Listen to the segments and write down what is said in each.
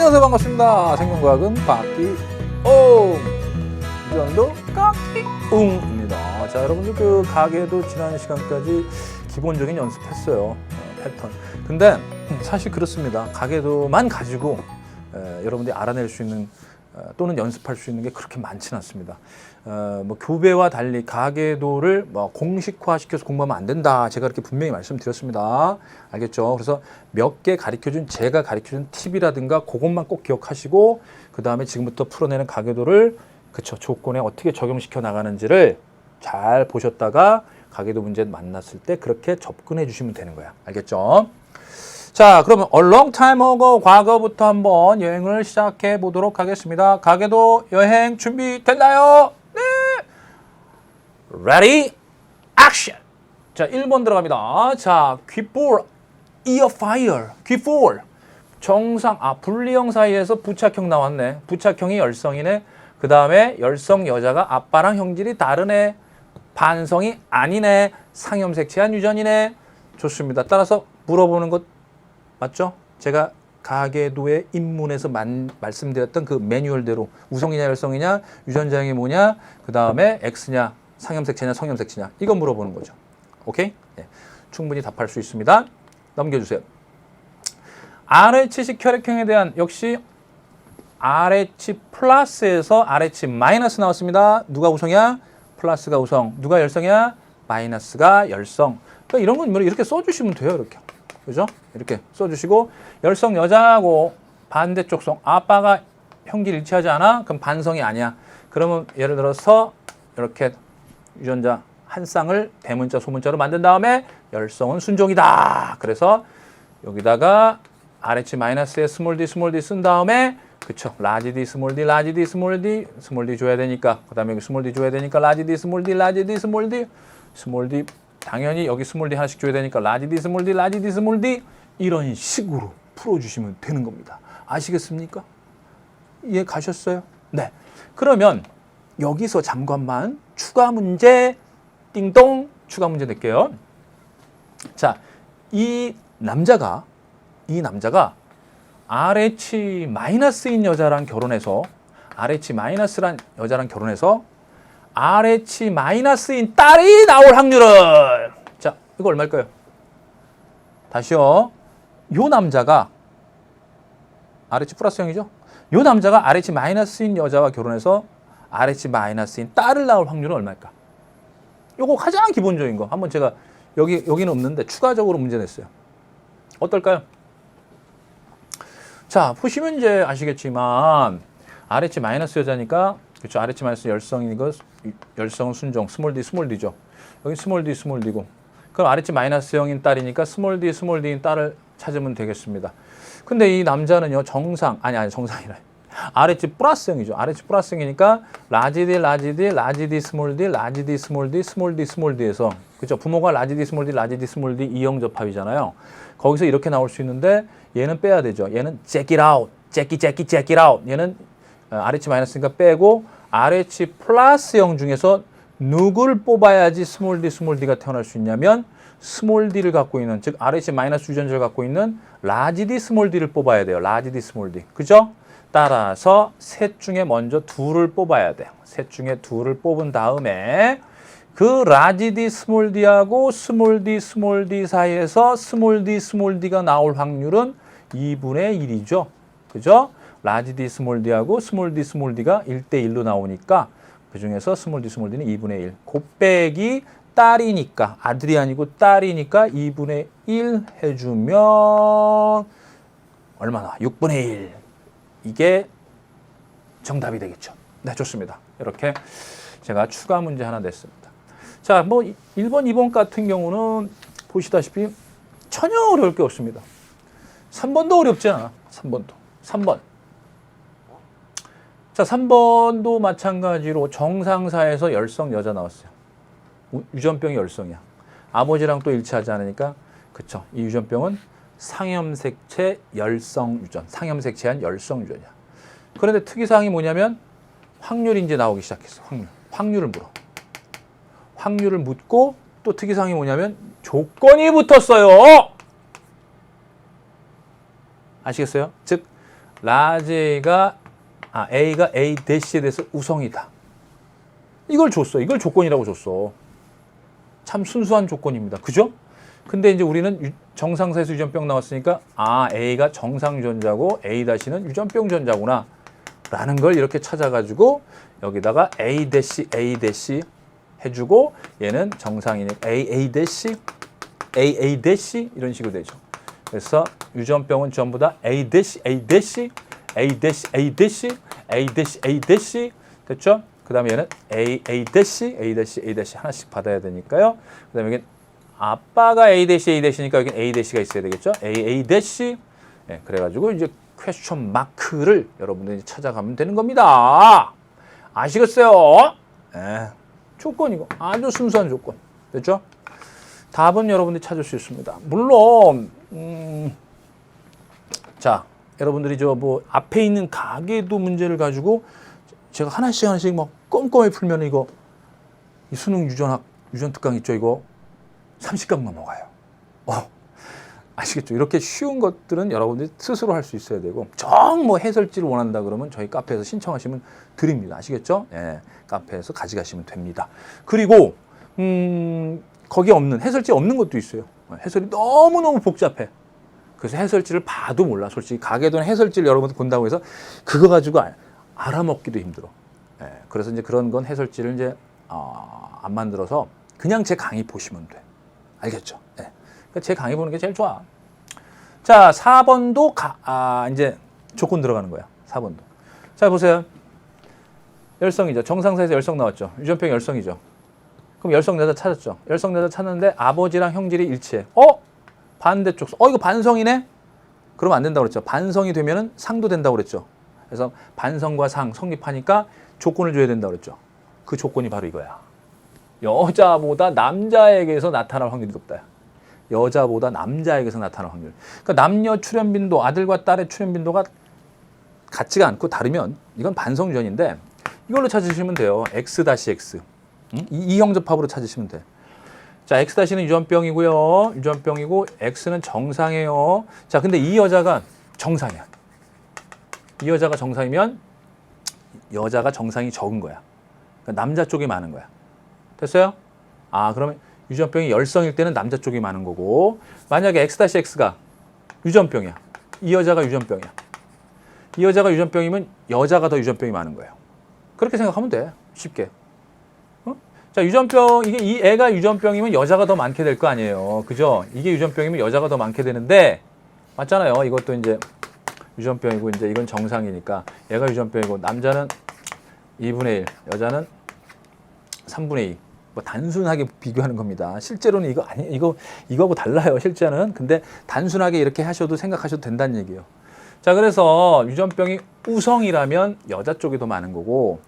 안녕하세요, 반갑습니다. 생명과학은 깎기옹, 유전도 깎기옹입니다. 자, 여러분들 그 가계도 지난 시간까지 기본적인 연습했어요. 패턴. 근데 사실 그렇습니다. 가계도만 가지고 여러분들이 알아낼 수 있는 또는 연습할 수 있는 게 그렇게 많지는 않습니다. 뭐 교배와 달리 가계도를 뭐 공식화시켜서 공부하면 안 된다. 제가 이렇게 분명히 말씀드렸습니다. 알겠죠? 그래서 몇 개 가르쳐준 제가 가르쳐준 팁이라든가 그것만 꼭 기억하시고 그 다음에 지금부터 풀어내는 가계도를 그쵸 조건에 어떻게 적용시켜 나가는지를 잘 보셨다가 가계도 문제 만났을 때 그렇게 접근해 주시면 되는 거야. 알겠죠? 자, 그러면 a long time ago 과거부터 한번 여행을 시작해 보도록 하겠습니다. 가계도 여행 준비됐나요? 네. Ready? Action. 자, 1번 들어갑니다. 자, 귓볼 ear fire. 귓볼 정상 분리형 사이에서 부착형 나왔네. 부착형이 열성이네. 그 다음에 열성 여자가 아빠랑 형질이 다르네. 반성이 아니네. 상염색체한 유전이네. 좋습니다. 따라서 물어보는 것 맞죠? 제가 가계도의 입문에서 말씀드렸던 그 매뉴얼대로 우성이냐 열성이냐 유전자형이 뭐냐 그 다음에 X냐 상염색체냐 성염색체냐 이거 물어보는 거죠. 오케이? 네. 충분히 답할 수 있습니다. 넘겨주세요. RH 혈액형에 대한 역시 RH 플러스에서 RH 마이너스 나왔습니다. 누가 우성이야? 플러스가 우성. 누가 열성이야? 마이너스가 열성. 그러니까 이런 건 이렇게 써주시면 돼요. 이렇게. 그죠? 이렇게 써주시고 열성 여자하고 반대쪽 성 아빠가 형질 일치하지 않아? 그럼 반성이 아니야. 그러면 예를 들어서 이렇게 유전자 한 쌍을 대문자 소문자로 만든 다음에 열성은 순종이다. 그래서 여기다가 RH-에 스몰 d 쓴 다음에 그쵸 라지 d 스몰 d 라지 d 스몰 d 줘야 되니까 그 다음에 여기 스몰 d 줘야 되니까 라지 d 스몰 d 당연히 여기 스몰 d 하나씩 줘야 되니까 라지 d 스몰 d 이런 식으로 풀어주시면 되는 겁니다. 아시겠습니까? 이해 가셨어요? 네. 그러면 여기서 잠깐만 추가 문제 띵동 추가 문제 낼게요. 자, 이 남자가 RH-인 여자랑 결혼해서 RH-란 여자랑 결혼해서 RH-인 딸이 나올 확률은 자, 이거 얼마일까요? 다시요. 요 남자가 RH 플러스형이죠? 요 남자가 RH-인 여자와 결혼해서 RH-인 딸을 낳을 확률은 얼마일까? 요거 가장 기본적인 거. 한번 제가 여기는 없는데 추가적으로 문제 냈어요. 어떨까요? 자, 보시면 이제 아시겠지만 RH- 여자니까 그렇죠. RH- 열성이니까 열성은 순종, 스몰 D죠. 여기 스몰 D고. 그럼 RH-형인 딸이니까 스몰 D인 딸을 찾으면 되겠습니다. 근데 이 남자는요, 정상이라. RH 플러스형이죠. RH 플러스형이니까 라지 D, 스몰 D에서 그렇죠. 부모가 라지 D, 스몰 D 이형접합이잖아요. 거기서 이렇게 나올 수 있는데 얘는 빼야 되죠. 얘는 check it out. 얘는 RH-니까 빼고 RH 플러스형 중에서 누굴 뽑아야지 스몰 D가 태어날 수 있냐면 스몰 D를 갖고 있는 즉 RH- 유전자를 갖고 있는 라지 D 스몰 D를 뽑아야 돼요. 라지 D 스몰 D. 그죠? 따라서 셋 중에 먼저 둘을 뽑아야 돼요. 셋 중에 둘을 뽑은 다음에 그 라지 D 스몰 D하고 스몰 D 사이에서 스몰 D가 나올 확률은 2분의 1이죠. 그죠? 라지 D 스몰 D하고 스몰 D가 1대1로 나오니까 그 중에서 스몰 D는 2분의 1. 곱빼기 딸이니까 아들이 아니고 딸이니까 2분의 1 해주면 얼마나? 6분의 1. 이게 정답이 되겠죠. 네, 좋습니다. 이렇게 제가 추가 문제 하나 냈습니다. 자, 뭐 1번, 2번 같은 경우는 보시다시피 전혀 어려울 게 없습니다. 3번도 어렵지 않아. 3번. 자, 3번도 마찬가지로 정상사에서 열성 여자 나왔어요. 유전병이 열성이야. 아버지랑 또 일치하지 않으니까 그쵸. 이 유전병은 상염색체 열성 유전. 상염색체한 열성 유전이야. 그런데 특이사항이 뭐냐면 확률이 이제 나오기 시작했어. 확률을 물어. 확률을 묻고 또 특이사항이 뭐냐면 조건이 붙었어요. 아시겠어요? 즉 A가 A 대시에 대해서 우성이다. 이걸 줬어. 이걸 조건이라고 줬어. 참 순수한 조건입니다. 그죠? 근데 이제 우리는 정상사에서 유전병 나왔으니까 A가 정상 유전자고 A-는 유전병 유전자구나 라는 걸 이렇게 찾아가지고 여기다가 A 해주고 얘는 정상이니까 AA 이런 식으로 되죠. 그래서 유전병은 전부 다 A 됐죠? 그 다음에 얘는 A 하나씩 받아야 되니까요. 그 다음에 여기 아빠가 A-니까 여기 A-가 있어야 되겠죠? A 네, 그래가지고 이제 퀘스천 마크를 여러분들이 찾아가면 되는 겁니다. 아시겠어요? 네, 조건이고 아주 순수한 조건. 됐죠? 답은 여러분들이 찾을 수 있습니다. 물론 자, 여러분들이 저 뭐 앞에 있는 가계도 문제를 가지고 제가 하나씩 막 꼼꼼히 풀면 이거 이 수능 유전 특강 있죠? 이거 30강 넘어가요. 아시겠죠? 이렇게 쉬운 것들은 여러분들이 스스로 할 수 있어야 되고 정 뭐 해설지를 원한다 그러면 저희 카페에서 신청하시면 드립니다. 아시겠죠? 예, 카페에서 가져가시면 됩니다. 그리고 거기에 없는 해설지 없는 것도 있어요. 해설이 너무너무 복잡해. 그래서 해설지를 봐도 몰라. 솔직히 가계도는 해설지를 여러분들 본다고 해서 그거 가지고 알아먹기도 힘들어. 예, 그래서 이제 그런 건 해설지를 이제 안 만들어서 그냥 제 강의 보시면 돼. 알겠죠? 예. 그러니까 제 강의 보는 게 제일 좋아. 자, 4번도 이제 조건 들어가는 거야. 4번도. 자, 보세요. 열성이죠. 정상사에서 열성 나왔죠. 유전병 열성이죠. 그럼 열성 여자 찾았죠. 열성 여자 찾는데 아버지랑 형질이 일치해. 반대쪽. 이거 반성이네? 그러면 안 된다고 그랬죠. 반성이 되면은 상도 된다고 그랬죠. 그래서 반성과 상 성립하니까 조건을 줘야 된다고 그랬죠. 그 조건이 바로 이거야. 여자보다 남자에게서 나타날 확률이 높다. 여자보다 남자에게서 나타날 확률. 그러니까 남녀 출현빈도, 아들과 딸의 출현빈도가 같지가 않고 다르면 이건 반성유전인데 이걸로 찾으시면 돼요. X-X. 이형접합으로 찾으시면 돼. 자, X-는 유전병이고요. 유전병이고 X는 정상이에요. 자, 근데 이 여자가 정상이야. 이 여자가 정상이면 여자가 정상이 적은 거야. 그러니까 남자 쪽이 많은 거야. 됐어요? 그러면 유전병이 열성일 때는 남자 쪽이 많은 거고 만약에 X-X가 유전병이야. 이 여자가 유전병이야. 이 여자가 유전병이면 여자가 더 유전병이 많은 거예요. 그렇게 생각하면 돼. 쉽게. 자, 유전병, 이 애가 유전병이면 여자가 더 많게 될 거 아니에요. 그죠? 이게 유전병이면 여자가 더 많게 되는데, 맞잖아요. 이것도 이제 유전병이고, 이제 이건 정상이니까. 얘가 유전병이고, 남자는 2분의 1, 여자는 3분의 2. 뭐 단순하게 비교하는 겁니다. 실제로는 이거하고 달라요. 실제는. 근데 단순하게 이렇게 하셔도 생각하셔도 된다는 얘기예요. 자, 그래서 유전병이 우성이라면 여자 쪽이 더 많은 거고,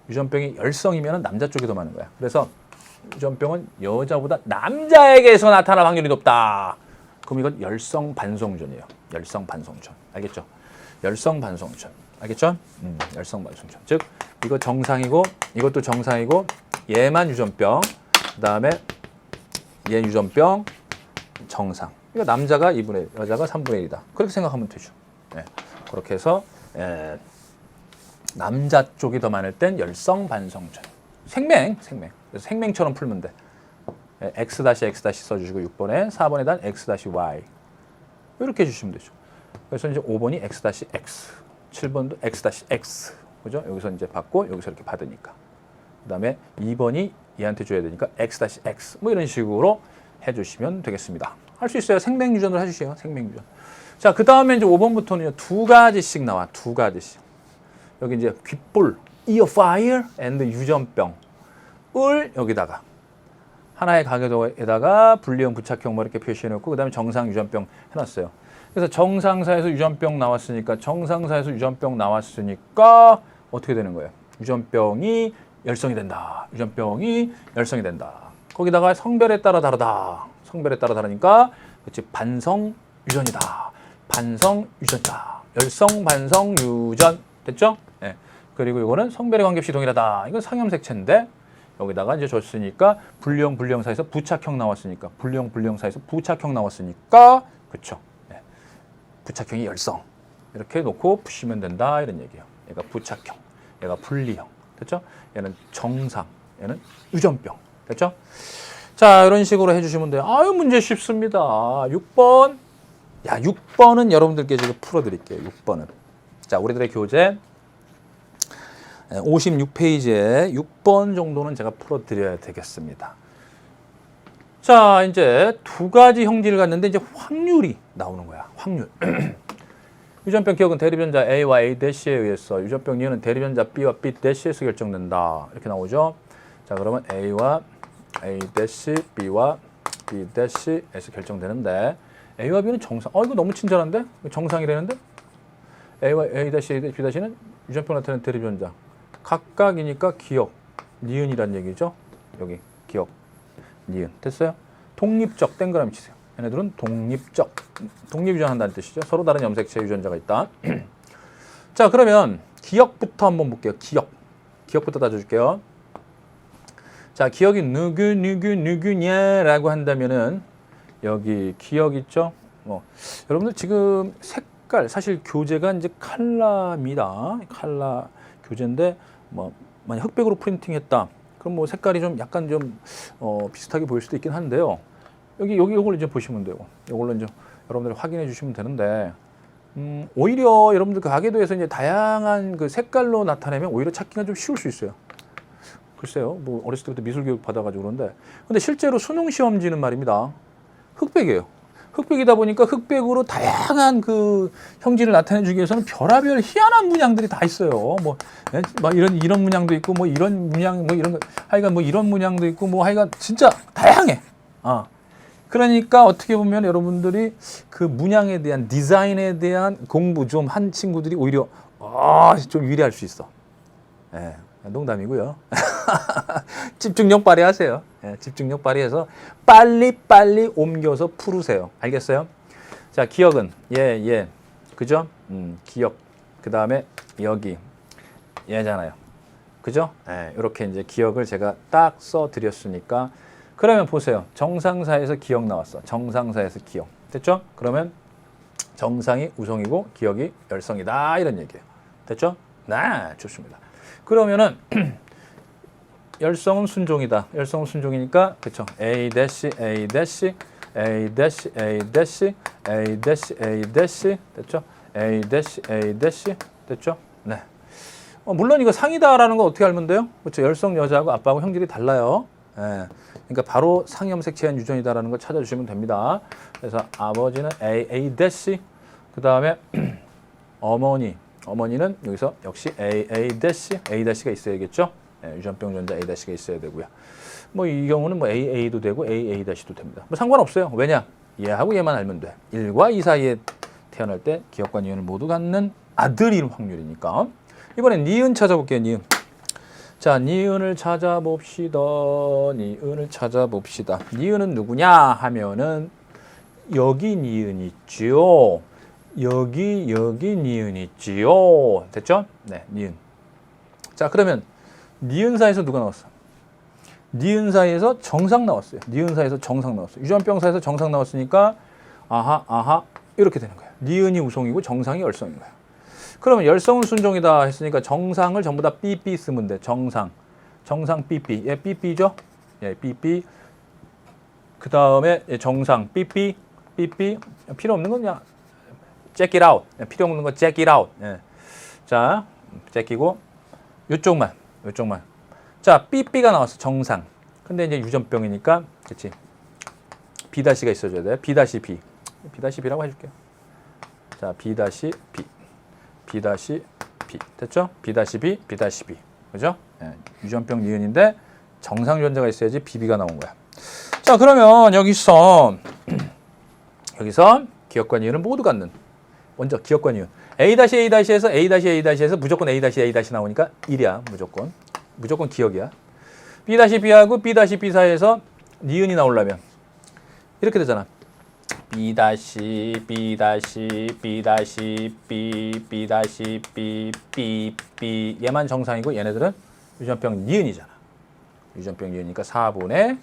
유전병이 열성이면 남자 쪽이 더 많은 거야. 그래서 유전병은 여자보다 남자에게서 나타날 확률이 높다. 그럼 이건 열성 반성유전이에요. 열성 반성유전. 알겠죠? 열성 반성유전. 알겠죠? 열성 반성유전. 즉 이거 정상이고 이것도 정상이고 얘만 유전병. 그다음에 얘 유전병 정상. 이거 남자가 2분의 1, 여자가 3분의 1이다. 그렇게 생각하면 되죠. 네. 그렇게 해서 남자 쪽이 더 많을 땐 열성 반성유전. 생명. 그래서 생명처럼 풀면 돼. X-X 써주시고 6번에 4번에다 X-Y 이렇게 해주시면 되죠. 그래서 이제 5번이 X-X, 7번도 X-X, 그죠? 여기서 이제 받고 여기서 이렇게 받으니까. 그다음에 2번이 얘한테 줘야 되니까 X-X 뭐 이런 식으로 해주시면 되겠습니다. 할 수 있어요. 생명유전을 해주세요. 생명유전. 자, 그 다음에 이제 5번부터는 두 가지씩 나와. 두 가지씩. 여기 이제 귓볼, earfire and 유전병을 여기다가 하나의 가계도에다가 분리형, 부착형 뭐 이렇게 표시해놓고 그 다음에 정상 유전병 해놨어요. 그래서 정상사에서 유전병 나왔으니까 어떻게 되는 거예요? 유전병이 열성이 된다. 유전병이 열성이 된다. 거기다가 성별에 따라 다르다. 성별에 따라 다르니까 그렇지 반성 유전이다. 반성 유전이다. 열성 반성 유전 됐죠? 네. 그리고 이거는 성별의 관계없이 동일하다. 이건 상염색체인데 여기다가 이제 줬으니까 분리형 사이에서 부착형 나왔으니까 분리형 사이에서 부착형 나왔으니까 그렇죠. 네. 부착형이 열성. 이렇게 놓고 푸시면 된다 이런 얘기예요. 얘가 부착형, 얘가 분리형, 됐죠? 얘는 정상, 얘는 유전병, 됐죠? 자, 이런 식으로 해주시면 돼요. 아유, 문제 쉽습니다. 6번. 야, 6번은 여러분들께 지금 풀어드릴게요. 6번은. 자, 우리들의 교재 56페이지에 6번 정도는 제가 풀어드려야 되겠습니다. 자, 이제 두 가지 형질을 갖는데 이제 확률이 나오는 거야. 확률. 유전병 기억은 대립전자 A와 A-에 의해서 유전병 니은은 대립전자 B와 B-에서 결정된다. 이렇게 나오죠. 자, 그러면 A와 A-B와 B-에서 결정되는데 A와 B는 정상. 이거 너무 친절한데? 정상이라는데? A와 A-B-는 유전병 나타내는 대립전자. 각각이니까 기억, 니은이란 얘기죠. 여기 기억, 니은. 됐어요? 독립적, 땡그라미 치세요. 얘네들은 독립적, 독립유전한다는 뜻이죠. 서로 다른 염색체 유전자가 있다. 자, 그러면 기억부터 한번 볼게요. 기억부터 따져줄게요. 자, 기억이 누구냐라고 한다면은 여기 기억 있죠? 여러분들 지금 색깔, 사실 교재가 이제 칼라입니다. 칼라 교재인데 만약 흑백으로 프린팅했다. 그럼 뭐 색깔이 좀 약간 좀 비슷하게 보일 수도 있긴 한데요. 요걸 이제 보시면 되고, 요걸로 이제 여러분들 확인해 주시면 되는데, 오히려 여러분들 그 가계도에서 이제 다양한 그 색깔로 나타내면 오히려 찾기가 좀 쉬울 수 있어요. 글쎄요, 뭐 어렸을 때부터 미술 교육 받아가지고 그런데, 근데 실제로 수능 시험지는 말입니다. 흑백이에요. 흑백이다 보니까 흑백으로 다양한 그 형질을 나타내주기 위해서는 별하별 희한한 문양들이 다 있어요. 막 이런 문양도 있고, 뭐 이런 문양, 뭐 이런 거, 하여간 뭐 이런 문양도 있고, 뭐 하여간 진짜 다양해. 그러니까 어떻게 보면 여러분들이 그 문양에 대한 디자인에 대한 공부 좀 한 친구들이 오히려 좀 유리할 수 있어. 예, 농담이고요. 집중력 발휘하세요. 예, 집중력 발휘해서 빨리 옮겨서 풀으세요. 알겠어요? 자, 기억은 그죠? 기억. 그 다음에 여기 얘잖아요. 그죠? 예, 이렇게 이제 기억을 제가 딱 써드렸으니까. 그러면 보세요. 정상사에서 기억 나왔어. 정상사에서 기억. 됐죠? 그러면 정상이 우성이고 기억이 열성이다. 이런 얘기예요. 됐죠? 네, 좋습니다. 그러면은 열성은 순종이다. 열성은 순종이니까 그쵸? A 대시 A 대시 A 대시 A 대시 A 대시 A 대시 됐죠? A 대시 A 대시 됐죠? 네. 물론 이거 상이다라는 거 어떻게 알면 돼요? 그렇죠? 열성 여자하고 아빠하고 형질이 달라요. 예. 그러니까 바로 상염색체한 유전이다라는 걸 찾아주시면 됩니다. 그래서 아버지는 A 대시, 그 다음에 어머니는 여기서 역시 A 대시, A 대시가 있어야겠죠. 예, 유전병 전자 A 대시가 있어야 되고요. 뭐 이 경우는 뭐 AA도 되고 AA 대시도 됩니다. 뭐 상관없어요. 왜냐? 얘하고 얘만 알면 돼. 1과 2 사이에 태어날 때 기억과 니은을 모두 갖는 아들일 확률이니까. 이번엔 니은 찾아볼게요. 니은. 자, 니은을 찾아봅시다. 니은은 누구냐 하면은 여기 니은 있지요. 여기 니은 있지요. 됐죠? 네, 니은. 자, 그러면 니은사에서 누가 나왔어? 니은사에서 정상 나왔어요. 니은사에서 정상 나왔어요. 유전병사에서 정상 나왔으니까 아하 이렇게 되는 거예요. 니은이 우성이고 정상이 열성인 거예요. 그러면 열성은 순종이다 했으니까 정상을 전부 다 삐삐 쓰면 돼. 정상 삐삐. 얘 삐삐죠? 예, 삐삐. 그 다음에 정상 삐삐. 필요 없는 건 그냥 check it out. 필요 없는 건 check it out. 예. 자, 제끼고 요쪽만. 자, 삐삐가 나왔어. 정상. 근데 이제 유전병이니까 그렇지. B-가 있어줘야 돼. B-B. B-B라고 해줄게요. 자, B-B. 됐죠? B-B. 그죠? 예, 유전병 니은인데 정상 유전자가 있어야지 BB가 나온 거야. 자, 그러면 여기서 기억과 니은을 모두 갖는. 먼저 기억과 니은. A-A-에서 무조건 A-A 나오니까 1이야. 무조건 기억이야. B-B하고 B-B 사이에서 니은이 나오려면 이렇게 되잖아. B-B 얘만 정상이고 얘네들은 유전병 니은이잖아. 유전병 니은이니까 4분의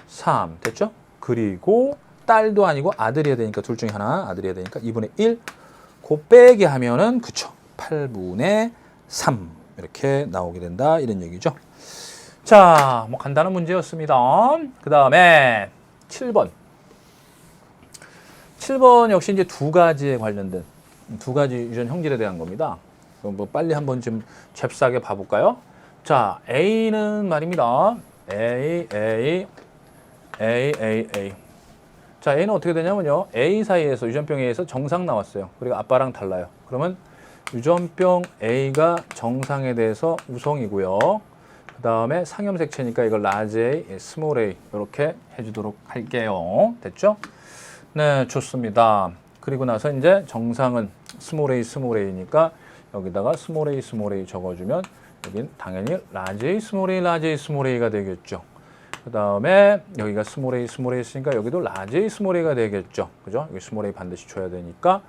3 됐죠? 그리고 딸도 아니고 아들이어야 되니까 둘 중에 하나 아들이어야 되니까 2분의 1 곱빼기 하면은 그쵸. 8분의 3 이렇게 나오게 된다 이런 얘기죠. 자, 뭐 간단한 문제였습니다. 그 다음에 7번. 7번 역시 이제 두 가지에 관련된 두 가지 유전 형질에 대한 겁니다. 그럼 뭐 빨리 한번 좀 잽싸게 봐볼까요? 자, A는 말입니다. A. 자, A는 어떻게 되냐면요. A 사이에서, 유전병 A에서 정상 나왔어요. 그리고 아빠랑 달라요. 그러면 유전병 A가 정상에 대해서 우성이고요. 그 다음에 상염색체니까 이걸 large A, small a 이렇게 해주도록 할게요. 됐죠? 네, 좋습니다. 그리고 나서 이제 정상은 small a니까 여기다가 small a 적어주면 여긴 당연히 large A, small a가 되겠죠. 그 다음에 여기가 small a 있으니까 여기도 large A, small a가 되겠죠. 그죠? 여기 small a 반드시 줘야 되니까.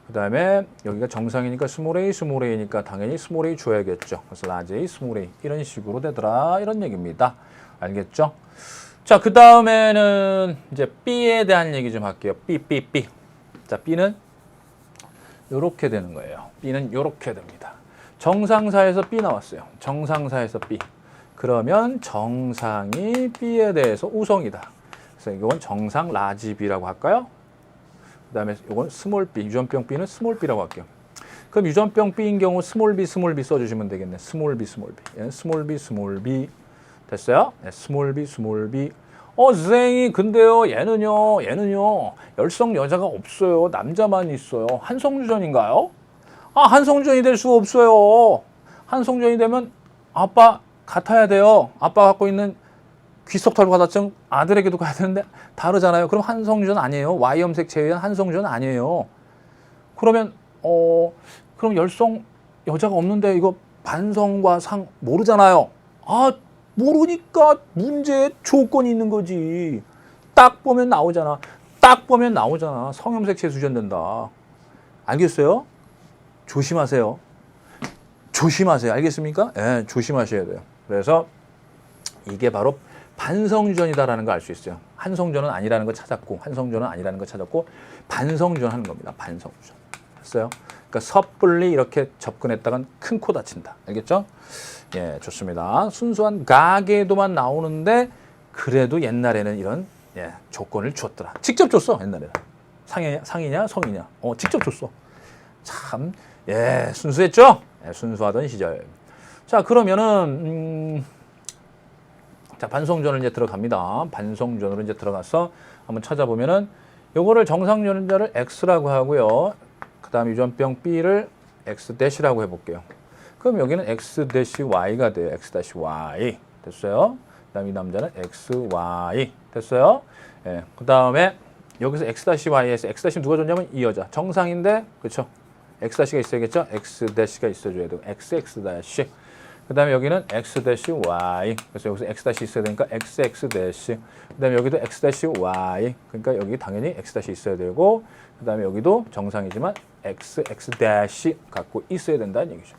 그 다음에 여기가 정상이니까 small a니까 당연히 small a 줘야겠죠. 그래서 large A, small a 이런 식으로 되더라 이런 얘기입니다. 알겠죠? 자, 그 다음에는 이제 B에 대한 얘기 좀 할게요. B. 자, B는 요렇게 되는 거예요. B는 요렇게 됩니다. 정상사에서 B 나왔어요. 정상사에서 B. 그러면 정상이 B에 대해서 우성이다. 그래서 이건 정상 라지 B라고 할까요? 그 다음에 이건 스몰 B, 유전병 B는 스몰 B라고 할게요. 그럼 유전병 B인 경우 스몰 B 써주시면 되겠네. 스몰 B. 얘는 스몰 B. 됐어요? 네, 스몰 B. 선생님, 근데요, 얘는요, 열성 여자가 없어요. 남자만 있어요. 한성유전인가요? 아, 한성유전이 될 수가 없어요. 한성유전이 되면 아빠 같아야 돼요. 아빠 갖고 있는 귀석털과다증 아들에게도 가야 되는데 다르잖아요. 그럼 한성유전 아니에요. Y염색체에 의한 한성유전 아니에요. 그러면 그럼 열성 여자가 없는데 이거 반성과 상 모르잖아요. 아, 모르니까 문제에 조건이 있는 거지. 딱 보면 나오잖아. 성염색체 유전된다. 알겠어요? 조심하세요. 알겠습니까? 예, 조심하셔야 돼요. 그래서 이게 바로 반성유전이다라는 걸 알 수 있어요. 한성유전은 아니라는 걸 찾았고, 반성유전 하는 겁니다. 반성유전. 됐어요? 그러니까 섣불리 이렇게 접근했다간 큰 코 다친다. 알겠죠? 예, 좋습니다. 순수한 가계도만 나오는데 그래도 옛날에는 이런 조건을 줬더라. 직접 줬어, 옛날에는. 상이냐, 성이냐. 직접 줬어. 참, 순수했죠? 순수하던 시절. 자, 그러면은 자, 반성전을 이제 들어갑니다. 반성전으로 이제 들어가서 한번 찾아보면은 요거를 정상 유전자를 X라고 하고요. 그다음 유전병 B를 X-라고 해볼게요. 그럼 여기는 X-Y가 돼요. X-Y. 됐어요? 그 다음 이 남자는 XY. 됐어요? 예. 그 다음에 여기서 X-Y에서 X- 누가 줬냐면 이 여자. 정상인데, 그쵸? X-가 있어야겠죠? X-가 있어줘야 되고. XX-. 그 다음에 여기는 X-Y. 그래서 여기서 X- 있어야 되니까 XX-. 그 다음에 여기도 X-Y. 그러니까 여기 당연히 X- 있어야 되고, 그 다음에 여기도 정상이지만 XX- 갖고 있어야 된다는 얘기죠.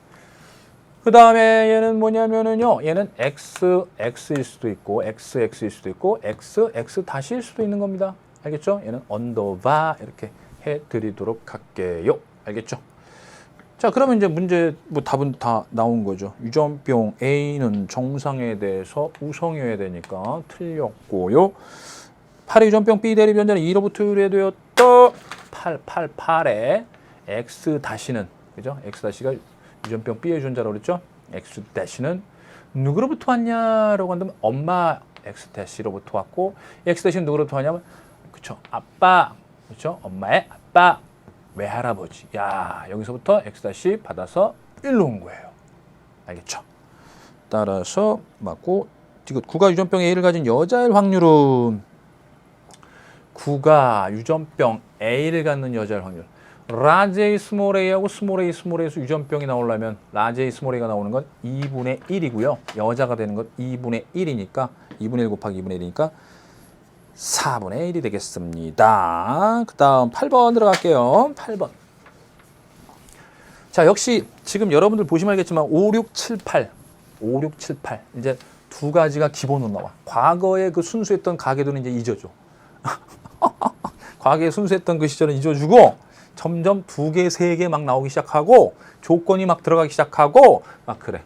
그 다음에 얘는 뭐냐면은요, 얘는 XX일 수도 있고, XX일 수도 있고, XX-일 수도 있는 겁니다. 알겠죠? 얘는 언더바 이렇게 해드리도록 할게요. 알겠죠? 자, 그러면 이제 문제, 뭐 답은 다 나온 거죠. 유전병 A는 정상에 대해서 우성이어야 되니까 틀렸고요. 8의 유전병 B 대립 유전자는 2로부터 유래되었다. 8에 X-는, 그죠? X-가 유전병 B의 유전자라고 그랬죠? X-는 누구로부터 왔냐라고 한다면 엄마 X-로부터 왔고, X-는 누구로부터 왔냐면, 그쵸? 아빠, 그쵸? 엄마의 아빠, 외할아버지. 야, 여기서부터 X- 받아서 일로 온 거예요. 알겠죠? 따라서 맞고, 지금 구가 유전병 A를 가진 여자일 확률은 구가 유전병 A를 갖는 여자일 확률. 라지 A, 스몰 A하고 스몰 A에서 유전병이 나오려면 라지 A, 스몰 A가 나오는 건 2분의 1이고요. 여자가 되는 건 2분의 1이니까 2분의 1 곱하기 2분의 1이니까 4분의 1이 되겠습니다. 그 다음 8번 들어갈게요. 8번. 자, 역시 지금 여러분들 보시면 알겠지만 5, 6, 7, 8 이제 두 가지가 기본으로 나와. 과거에 그 순수했던 가계도는 이제 잊어줘. 과거에 순수했던 그 시절은 잊어주고 점점 2개, 3개 막 나오기 시작하고 조건이 막 들어가기 시작하고 막 그래.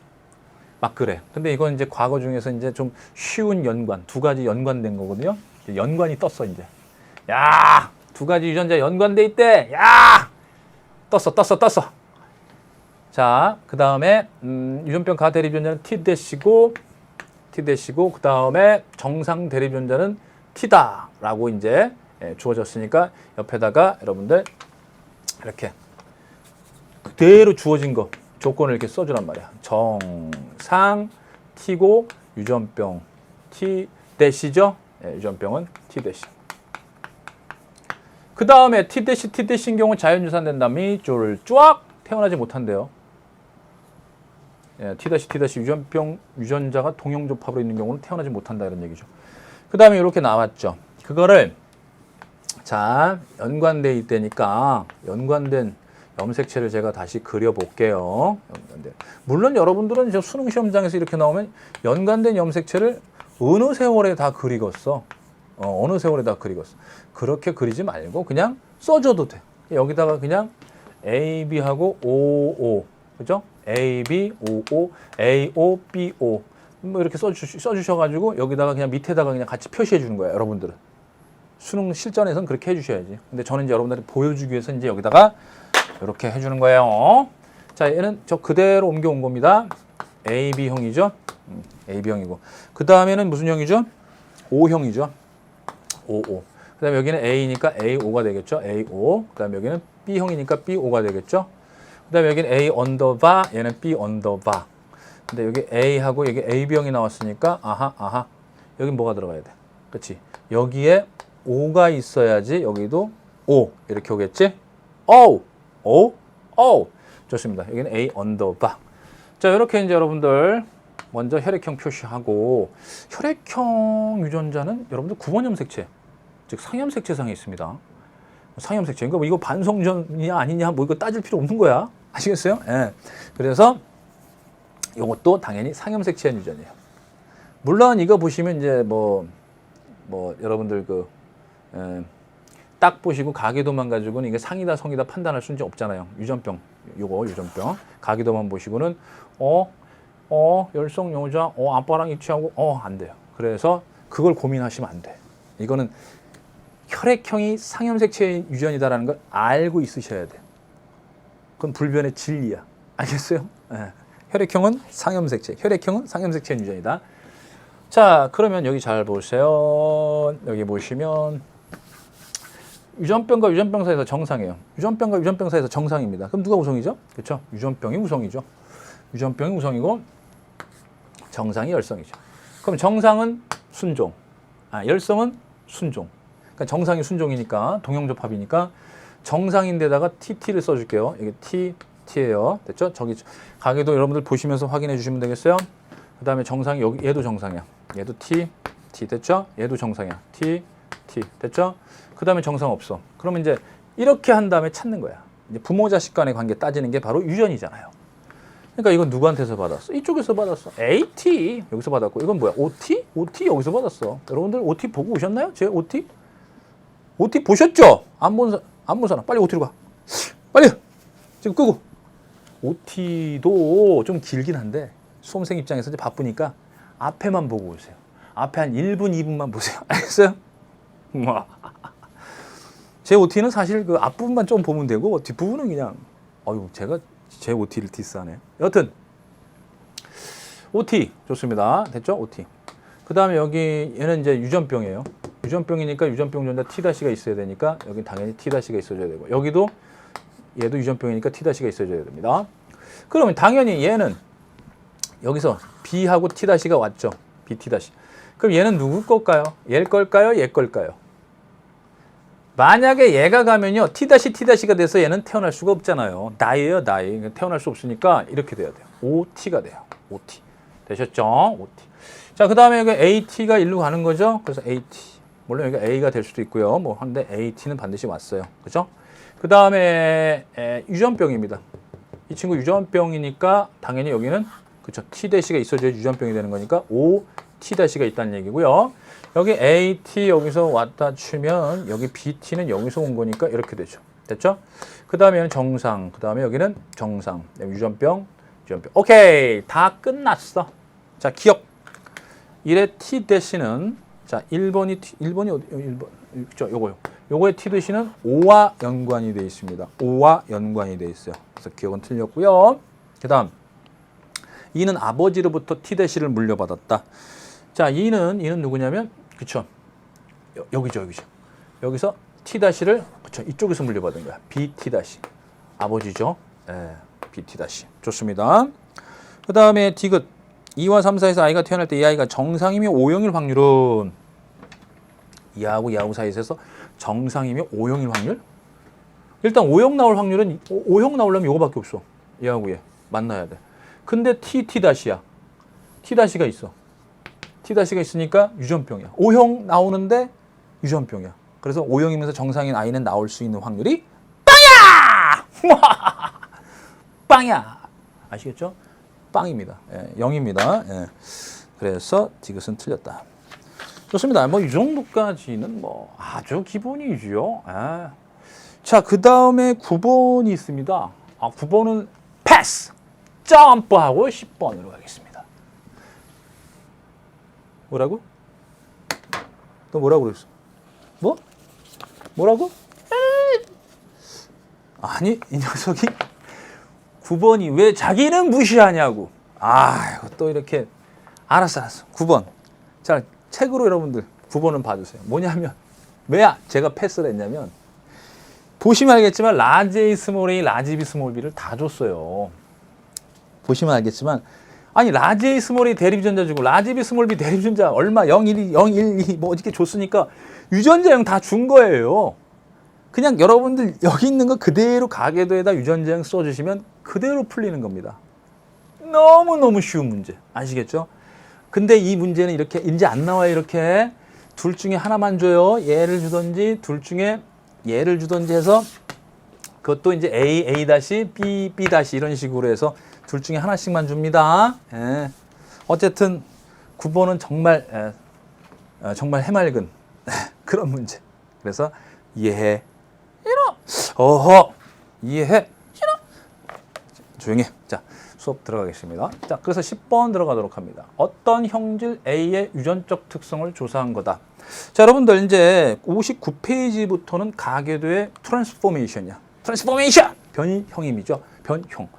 근데 이건 이제 과거 중에서 이제 좀 쉬운 연관, 2가지 연관된 거거든요. 연관이 떴어 이제. 야, 2가지 유전자 연관돼 있대. 야, 떴어. 자, 그 다음에 유전병 가대립 유전자는 T-고 그 다음에 정상 대립 유전자는 T다라고 이제 주어졌으니까 옆에다가 여러분들 이렇게 그대로 주어진 거 조건을 이렇게 써주란 말이야. 정상 T고 유전병 T-죠. 유전병은 T-. 그 다음에 T-인 경우 자연유산된다. 밑줄 쫙 태어나지 못한대요. T-, 유전병 유전자가 동형조합으로 있는 경우는 태어나지 못한다 이런 얘기죠. 그 다음에 이렇게 나왔죠. 그거를 자 연관돼 있다니까 연관된 염색체를 제가 다시 그려볼게요. 물론 여러분들은 저 수능 시험장에서 이렇게 나오면 연관된 염색체를 어느 세월에 다 그리겠어. 어느 세월에 다 그리겠어. 그렇게 그리지 말고 그냥 써줘도 돼. 여기다가 그냥 A, B하고 OO, 그죠? A, B, OO, A, O, B, O 뭐 이렇게 써주셔가지고 여기다가 그냥 밑에다가 그냥 같이 표시해 주는 거예요. 여러분들은 수능 실전에서는 그렇게 해주셔야지. 근데 저는 이제 여러분들이 보여주기 위해서 이제 여기다가 이렇게 해주는 거예요. 자, 얘는 저 그대로 옮겨온 겁니다. AB형이죠. AB형이고. 그 다음에는 무슨 형이죠? O형이죠. OO. 그 다음에 여기는 A니까 AO가 되겠죠. AO. 그 다음에 여기는 B형이니까 BO가 되겠죠. 그 다음에 여기는 A 언더바, 얘는 B 언더바. 근데 여기 A하고 여기 AB형이 나왔으니까 아하. 여긴 뭐가 들어가야 돼? 그렇지? 여기에 O가 있어야지 여기도 O 이렇게 오겠지? O. 좋습니다. 여기는 A 언더바. 자, 이렇게 이제 여러분들 먼저 혈액형 표시하고 혈액형 유전자는 여러분들 9번 염색체, 즉 상염색체상에 있습니다. 상염색체. 그러니까 뭐 이거 반성전이냐 아니냐 뭐 이거 따질 필요 없는 거야. 아시겠어요? 예. 그래서 이것도 당연히 상염색체 유전이에요. 물론 이거 보시면 이제 뭐 여러분들 딱 보시고 가계도만 가지고는 이게 상이다 성이다 판단할 수는 없잖아요. 유전병, 유전병. 가계도만 보시고는 열성 여자, 아빠랑 입치하고 안 돼요. 그래서 그걸 고민하시면 안 돼. 이거는 혈액형이 상염색체 유전이다라는 걸 알고 있으셔야 돼. 그건 불변의 진리야. 알겠어요? 네. 혈액형은 상염색체 유전이다. 자, 그러면 여기 잘 보세요. 여기 보시면 유전병과 유전병 사이에서 정상이에요. 유전병과 유전병 사이에서 정상입니다. 그럼 누가 우성이죠? 그렇죠? 유전병이 우성이죠. 유전병이 우성이고 정상이 열성이죠. 그럼 정상은 순종, 열성은 순종. 그러니까 정상이 순종이니까 동형조합이니까 정상인데다가 TT를 써줄게요. 이게 T예요. 됐죠? 저기 가게도 여러분들 보시면서 확인해 주시면 되겠어요. 그 다음에 정상이 여기 얘도 정상이야. 얘도 T 됐죠? 얘도 정상이야. T 됐죠? 그 다음에 정상 없어. 그러면 이제 이렇게 한 다음에 찾는 거야. 이제 부모 자식 간의 관계 따지는 게 바로 유전이잖아요. 그러니까 이건 누구한테서 받았어? 이쪽에서 받았어. AT 여기서 받았고 이건 뭐야? OT 여기서 받았어. 여러분들 OT 보고 오셨나요? 제 OT 보셨죠? 안 본 사람 빨리 OT로 가. 빨리 지금 끄고. OT도 좀 길긴 한데 수험생 입장에서 이제 바쁘니까 앞에만 보고 오세요. 앞에 한 1분, 2분만 보세요. 알겠어요? 제 OT는 사실 그 앞부분만 좀 보면 되고 뒷부분은 그냥 제가 제 OT를 디스하네. 여튼 OT 좋습니다. 됐죠? OT. 그 다음에 여기 얘는 이제 유전병이에요. 유전병이니까 유전병 유전자 T-가 있어야 되니까 여기 당연히 T-가 있어줘야 되고 여기도 얘도 유전병이니까 T-가 있어줘야 됩니다. 그러면 당연히 얘는 여기서 B하고 T-가 왔죠. BT-. 그럼 얘는 누구 걸까요? 얘 걸까요? 얘 걸까요? 만약에 얘가 가면요. T-가 돼서 얘는 태어날 수가 없잖아요. 나이예요, 나이. 태어날 수 없으니까 이렇게 돼야 돼요. OT가 돼요. OT. 되셨죠? OT. 자, 그 다음에 여기 AT가 일로 가는 거죠. 그래서 AT. 물론 여기가 A가 될 수도 있고요. 뭐 한데 AT는 반드시 왔어요. 그죠? 그 다음에 유전병입니다. 이 친구 유전병이니까 당연히 여기는 그쵸. T-가 있어줘야 유전병이 되는 거니까 OT-가 있다는 얘기고요. 여기 AT 여기서 왔다 치면 여기 BT는 여기서 온 거니까 이렇게 되죠. 됐죠? 그 다음에 여기는 정상, 그 다음에 여기는 정상, 유전병, 유전병. 오케이, 다 끝났어. 자, 기억. 1의 t 대시는 자 1번이 어디 1번 그죠? 요거의 t 대시는 5와 연관이 되어 있습니다. 5와 연관이 되어 있어요. 그래서 기억은 틀렸고요. 그다음 2는 아버지로부터 t 대시를 물려받았다. 자, 2는 누구냐면 그쵸? 여기죠. 여기서 t 다시를 그쵸? 이쪽에서 물려받은 거야. bt 다시. 아버지죠. 예. bt 다시. 좋습니다. 그다음에 디귿 2와 3, 4에서 아이가 태어날 때 이 아이가 정상이며 O형일 확률은 이하고 이하고 사이에서 정상이며 O형일 확률? 일단 O형 나올 확률은 O형 나오려면 이거밖에 없어. 얘하고 얘 만나야 돼. 근데 T-야. T-가 있어. T-가 있으니까 유전병이야. O형 나오는데 유전병이야. 그래서 O형이면서 정상인 아이는 나올 수 있는 확률이 빵이야! 빵이야. 아시겠죠? 빵입니다. 예, 0입니다. 예. 그래서 디귿은 틀렸다. 좋습니다. 뭐 이 정도까지는 뭐 아주 기본이지요. 예. 자, 그 다음에 9번이 있습니다. 9번은 패스! 점프하고 10번으로 가겠습니다. 뭐라고? 너 뭐라고 그랬어? 뭐라고? 아니, 이 녀석이 9번이 왜 자기는 무시하냐고. 이거 또 이렇게. 알았어. 9번. 자, 책으로 여러분들 9번은 봐주세요. 뭐냐면, 왜 제가 패스를 했냐면, 보시면 알겠지만, 라지 A, 스몰 A, 라지 B, 스몰 B를 다 줬어요. 보시면 알겠지만, 아니, 라지 A, 스몰 A 대립전자 주고, 라지 B, 스몰 B 대립전자 얼마, 0, 1, 2, 0, 1, 2, 뭐 이렇게 줬으니까, 유전자형 다 준 거예요. 그냥 여러분들 여기 있는 거 그대로 가계도에다 유전자형 써주시면 그대로 풀리는 겁니다. 너무너무 쉬운 문제. 아시겠죠? 근데 이 문제는 이렇게 이제 안 나와요. 이렇게 둘 중에 하나만 줘요. 얘를 주던지 둘 중에 얘를 주던지 해서 그것도 이제 A, A-B, B- 이런 식으로 해서 둘 중에 하나씩만 줍니다. 예. 어쨌든 9번은 정말 정말 해맑은 그런 문제. 그래서 이해해. 어허, 이해해. 조용히 해. 자, 수업 들어가겠습니다. 자, 그래서 10번 들어가도록 합니다. 어떤 형질 A의 유전적 특성을 조사한 거다. 자, 여러분들 이제 59페이지부터는 가계도의 트랜스포메이션이야. 트랜스포메이션! 변형임이죠. 변형.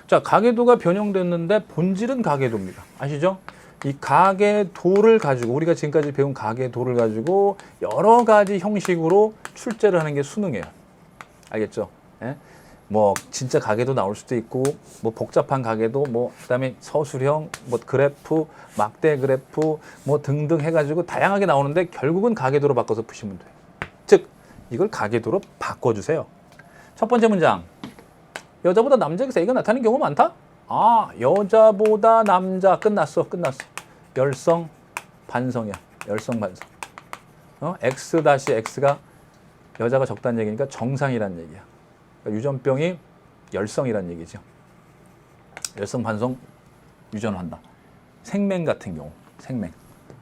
자, 가계도가 변형됐는데 본질은 가계도입니다. 아시죠? 이 가계도를 가지고 우리가 지금까지 배운 가계도를 가지고 여러 가지 형식으로 출제를 하는 게 수능이에요. 알겠죠? 예? 뭐 진짜 가계도 나올 수도 있고 뭐 복잡한 가계도 뭐 그다음에 서술형 뭐 그래프 막대 그래프 뭐 등등 해가지고 다양하게 나오는데 결국은 가계도로 바꿔서 푸시면 돼요. 즉 이걸 가계도로 바꿔주세요. 첫 번째 문장. 여자보다 남자에게서 A가 나타나는 경우가 많다? 여자보다 남자. 끝났어. 열성 반성이야. 열성 반성. X-X가 여자가 적다는 얘기니까 정상이라는 얘기야. 그러니까 유전병이 열성이라는 얘기죠. 열성 반성 유전을 한다. 생맹 같은 경우. 생맹.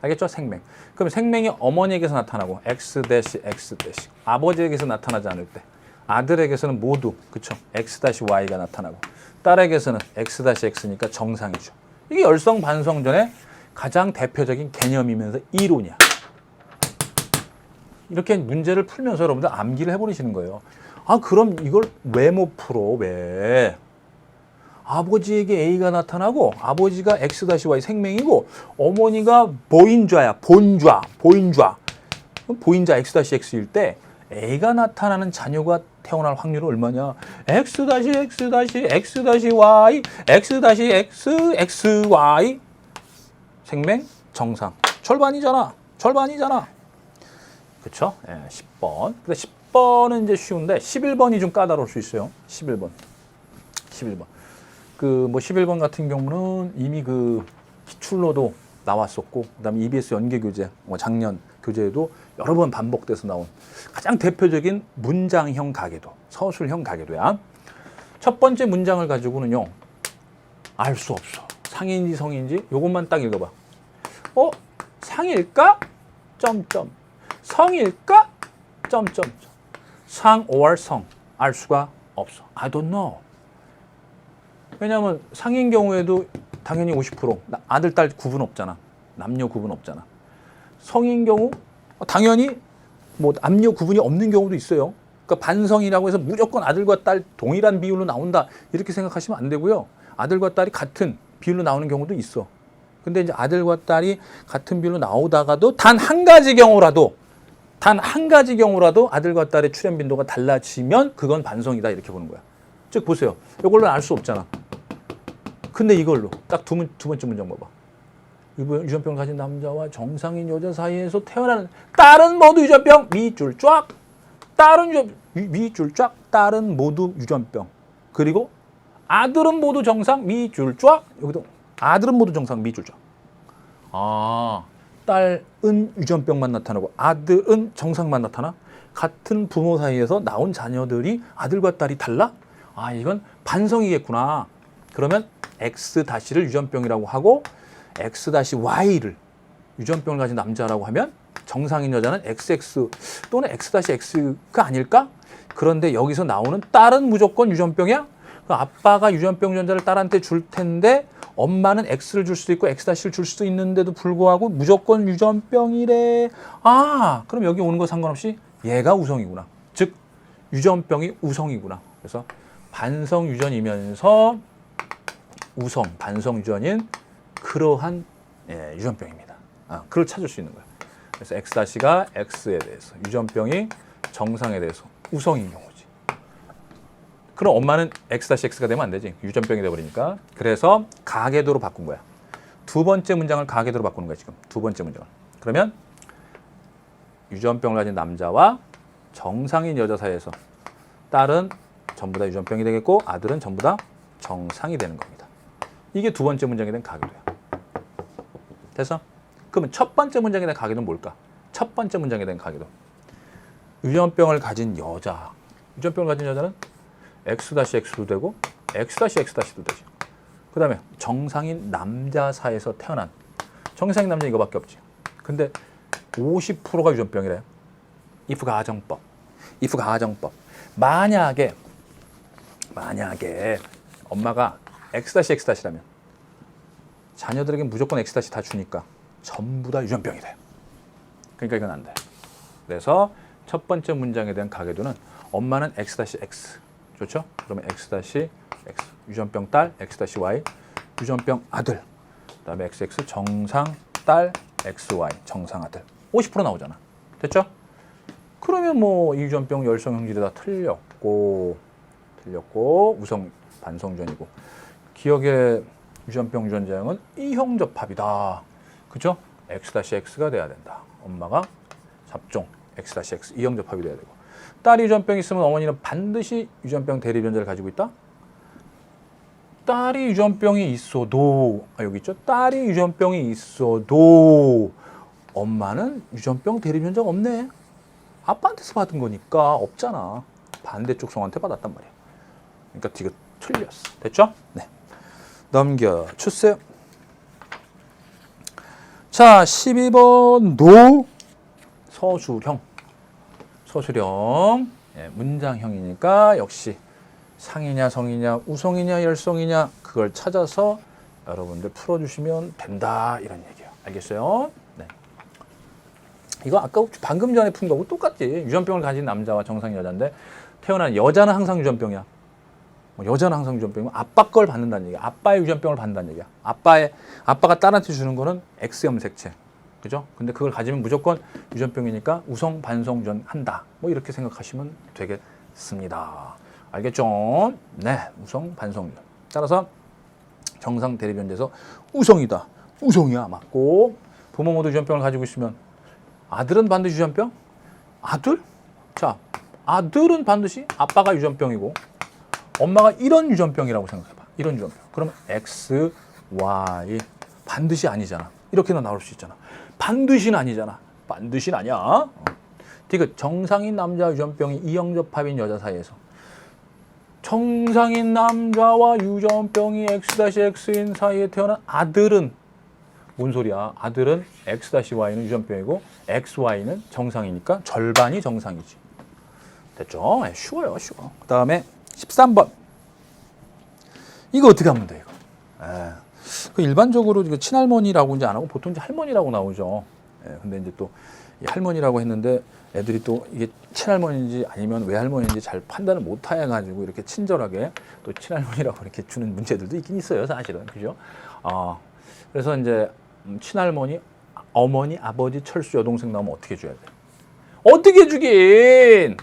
알겠죠? 생맹. 그럼 생맹이 어머니에게서 나타나고 X-X. 아버지에게서 나타나지 않을 때 아들에게서는 모두 그쵸? X-Y가 나타나고 딸에게서는 X-X니까 정상이죠. 이게 열성 반성전의 가장 대표적인 개념이면서 이론이야. 이렇게 문제를 풀면서 여러분들 암기를 해버리시는 거예요. 그럼 이걸 왜 못 풀어? 왜? 아버지에게 A가 나타나고 아버지가 X-Y 생명이고 어머니가 보인좌야. 본좌. 보인자 X-X일 때 A가 나타나는 자녀가 태어날 확률은 얼마냐? X-X-Y X-XY 생명 정상. 절반이잖아. 그쵸? 10번. 근데 10번은 이제 쉬운데 11번이 좀 까다로울 수 있어요. 11번. 그 뭐 11번 같은 경우는 이미 그 기출로도 나왔었고 그다음에 EBS 연계 교재, 작년 교재에도 여러 번 반복돼서 나온 가장 대표적인 문장형 가계도, 서술형 가계도야. 첫 번째 문장을 가지고는요. 알 수 없어. 상인지 성인지 요것만 딱 읽어봐. 상일까? 점점. 성일까? 점점. 상 or 성. 알 수가 없어. I don't know. 왜냐하면 상인 경우에도 당연히 50%. 아들, 딸 구분 없잖아. 남녀 구분 없잖아. 성인 경우 당연히 뭐 남녀 구분이 없는 경우도 있어요. 그러니까 반성이라고 해서 무조건 아들과 딸 동일한 비율로 나온다 이렇게 생각하시면 안 되고요. 아들과 딸이 같은 비율로 나오는 경우도 있어. 근데 이제 아들과 딸이 같은 비율로 나오다가도 단 한 가지 경우라도 아들과 딸의 출현 빈도가 달라지면 그건 반성이다 이렇게 보는 거야. 즉 보세요. 이걸로 알 수 없잖아. 근데 이걸로 딱 두 번째 문장 봐봐. 유전병을 가진 남자와 정상인 여자 사이에서 태어나는 딸은 모두 유전병 밑줄 쫙. 밑줄 쫙. 딸은 모두 유전병. 그리고 아들은 모두 정상 밑줄 쫙. 여기도 아들은 모두 정상 밑줄 쫙. 아, 딸은 유전병만 나타나고 아들은 정상만 나타나? 같은 부모 사이에서 나온 자녀들이 아들과 딸이 달라? 아, 이건 반성이겠구나. 그러면 X-를 유전병이라고 하고 X-Y를 유전병을 가진 남자라고 하면 정상인 여자는 XX 또는 X-X가 아닐까? 그런데 여기서 나오는 딸은 무조건 유전병이야? 아빠가 유전병 유전자를 딸한테 줄 텐데 엄마는 X를 줄 수도 있고 X-를 줄 수도 있는데도 불구하고 무조건 유전병이래. 아, 그럼 여기 오는 거 상관없이 얘가 우성이구나. 즉 유전병이 우성이구나. 그래서 반성 유전이면서 우성, 반성 유전인 그러한 유전병입니다. 그걸 찾을 수 있는 거예요. 그래서 X-가 X에 대해서, 유전병이 정상에 대해서 우성인 경우지. 그럼 엄마는 X-X가 되면 안 되지. 유전병이 돼버리니까. 그래서 가계도로 바꾼 거야. 두 번째 문장을 가계도로 바꾸는 거야, 지금. 두 번째 문장을. 그러면 유전병을 가진 남자와 정상인 여자 사이에서 딸은 전부 다 유전병이 되겠고 아들은 전부 다 정상이 되는 겁니다. 이게 두 번째 문장에 대한 가계도야. 됐어? 그러면 첫 번째 문장에 대한 가계도는 뭘까? 첫 번째 문장에 대한 가계도. 유전병을 가진 여자. 유전병을 가진 여자는 X-X도 되고 X-X-도 되지. 그 다음에 정상인 남자 사이에서 태어난 정상인 남자 이거밖에 없지. 근데 50%가 유전병이래요. if 가정법. 만약에 엄마가 X-X라면 자녀들에게 무조건 X- 다 주니까 전부 다 유전병이 돼. 그러니까 이건 안 돼. 그래서 첫 번째 문장에 대한 가계도는 엄마는 X-X. 좋죠? 그러면 X-X, 유전병 딸, X-Y, 유전병 아들. 그다음에 XX 정상 딸, XY 정상 아들. 50% 나오잖아. 됐죠? 그러면 뭐 이 유전병 열성 형질이 다 틀렸고 우성 반성 유전이고 기억의 유전병 유전자형은 이형접합이다. 그죠? X-X가 돼야 된다. 엄마가 잡종 X-X 이형접합이 돼야 되고 딸이 유전병이 있으면 어머니는 반드시 유전병 대립 유전자를 가지고 있다. 딸이 유전병이 있어도 여기 있죠. 딸이 유전병이 있어도 엄마는 유전병 대립 유전자가 없네. 아빠한테서 받은 거니까 없잖아. 반대쪽 성한테 받았단 말이야. 그러니까 이거 틀렸어. 됐죠? 네. 넘겨주세요. 자, 12번 노 서술형. 문장형이니까 역시 상이냐 성이냐 우성이냐 열성이냐 그걸 찾아서 여러분들 풀어주시면 된다 이런 얘기예요. 알겠어요? 네. 이거 아까 방금 전에 푼 거고 똑같지. 유전병을 가진 남자와 정상인 여자인데 태어난 여자는 항상 유전병이야. 여자는 항상 유전병이면 아빠 걸 받는다는 얘기야. 아빠의 유전병을 받는다는 얘기야. 아빠가 딸한테 주는 거는 X염색체. 그죠? 근데 그걸 가지면 무조건 유전병이니까 우성, 반성 유전한다. 뭐 이렇게 생각하시면 되겠습니다. 알겠죠? 네, 우성, 반성 유전. 따라서 정상 대립 유전자에서 우성이다. 우성이야. 맞고 부모 모두 유전병을 가지고 있으면 아들은 반드시 유전병? 아들? 자, 아들은 반드시 아빠가 유전병이고 엄마가 이런 유전병이라고 생각해봐. 이런 유전병. 그러면 X, Y 반드시 아니잖아. 이렇게는 나올 수 있잖아. 반드시는 아니잖아. 반드시는 아니야. 디귿 정상인 남자 유전병이 이형접합인 여자 사이에서 정상인 남자와 유전병이 X-X인 사이에 태어난 아들은 뭔 소리야? 아들은 X-Y는 유전병이고 XY는 정상이니까 절반이 정상이지. 됐죠? 네, 쉬워요, 쉬워. 그 다음에 13번. 이거 어떻게 하면 돼, 이거? 그 일반적으로 이거 친할머니라고 이제 안 하고 보통 이제 할머니라고 나오죠. 근데 이제 또 이 할머니라고 했는데 애들이 또 이게 친할머니인지 아니면 외할머니인지 잘 판단을 못 해가지고 이렇게 친절하게 또 친할머니라고 이렇게 주는 문제들도 있긴 있어요, 사실은. 그죠? 그래서 이제 친할머니, 어머니, 아버지, 철수, 여동생 나오면 어떻게 줘야 돼? 어떻게 주긴?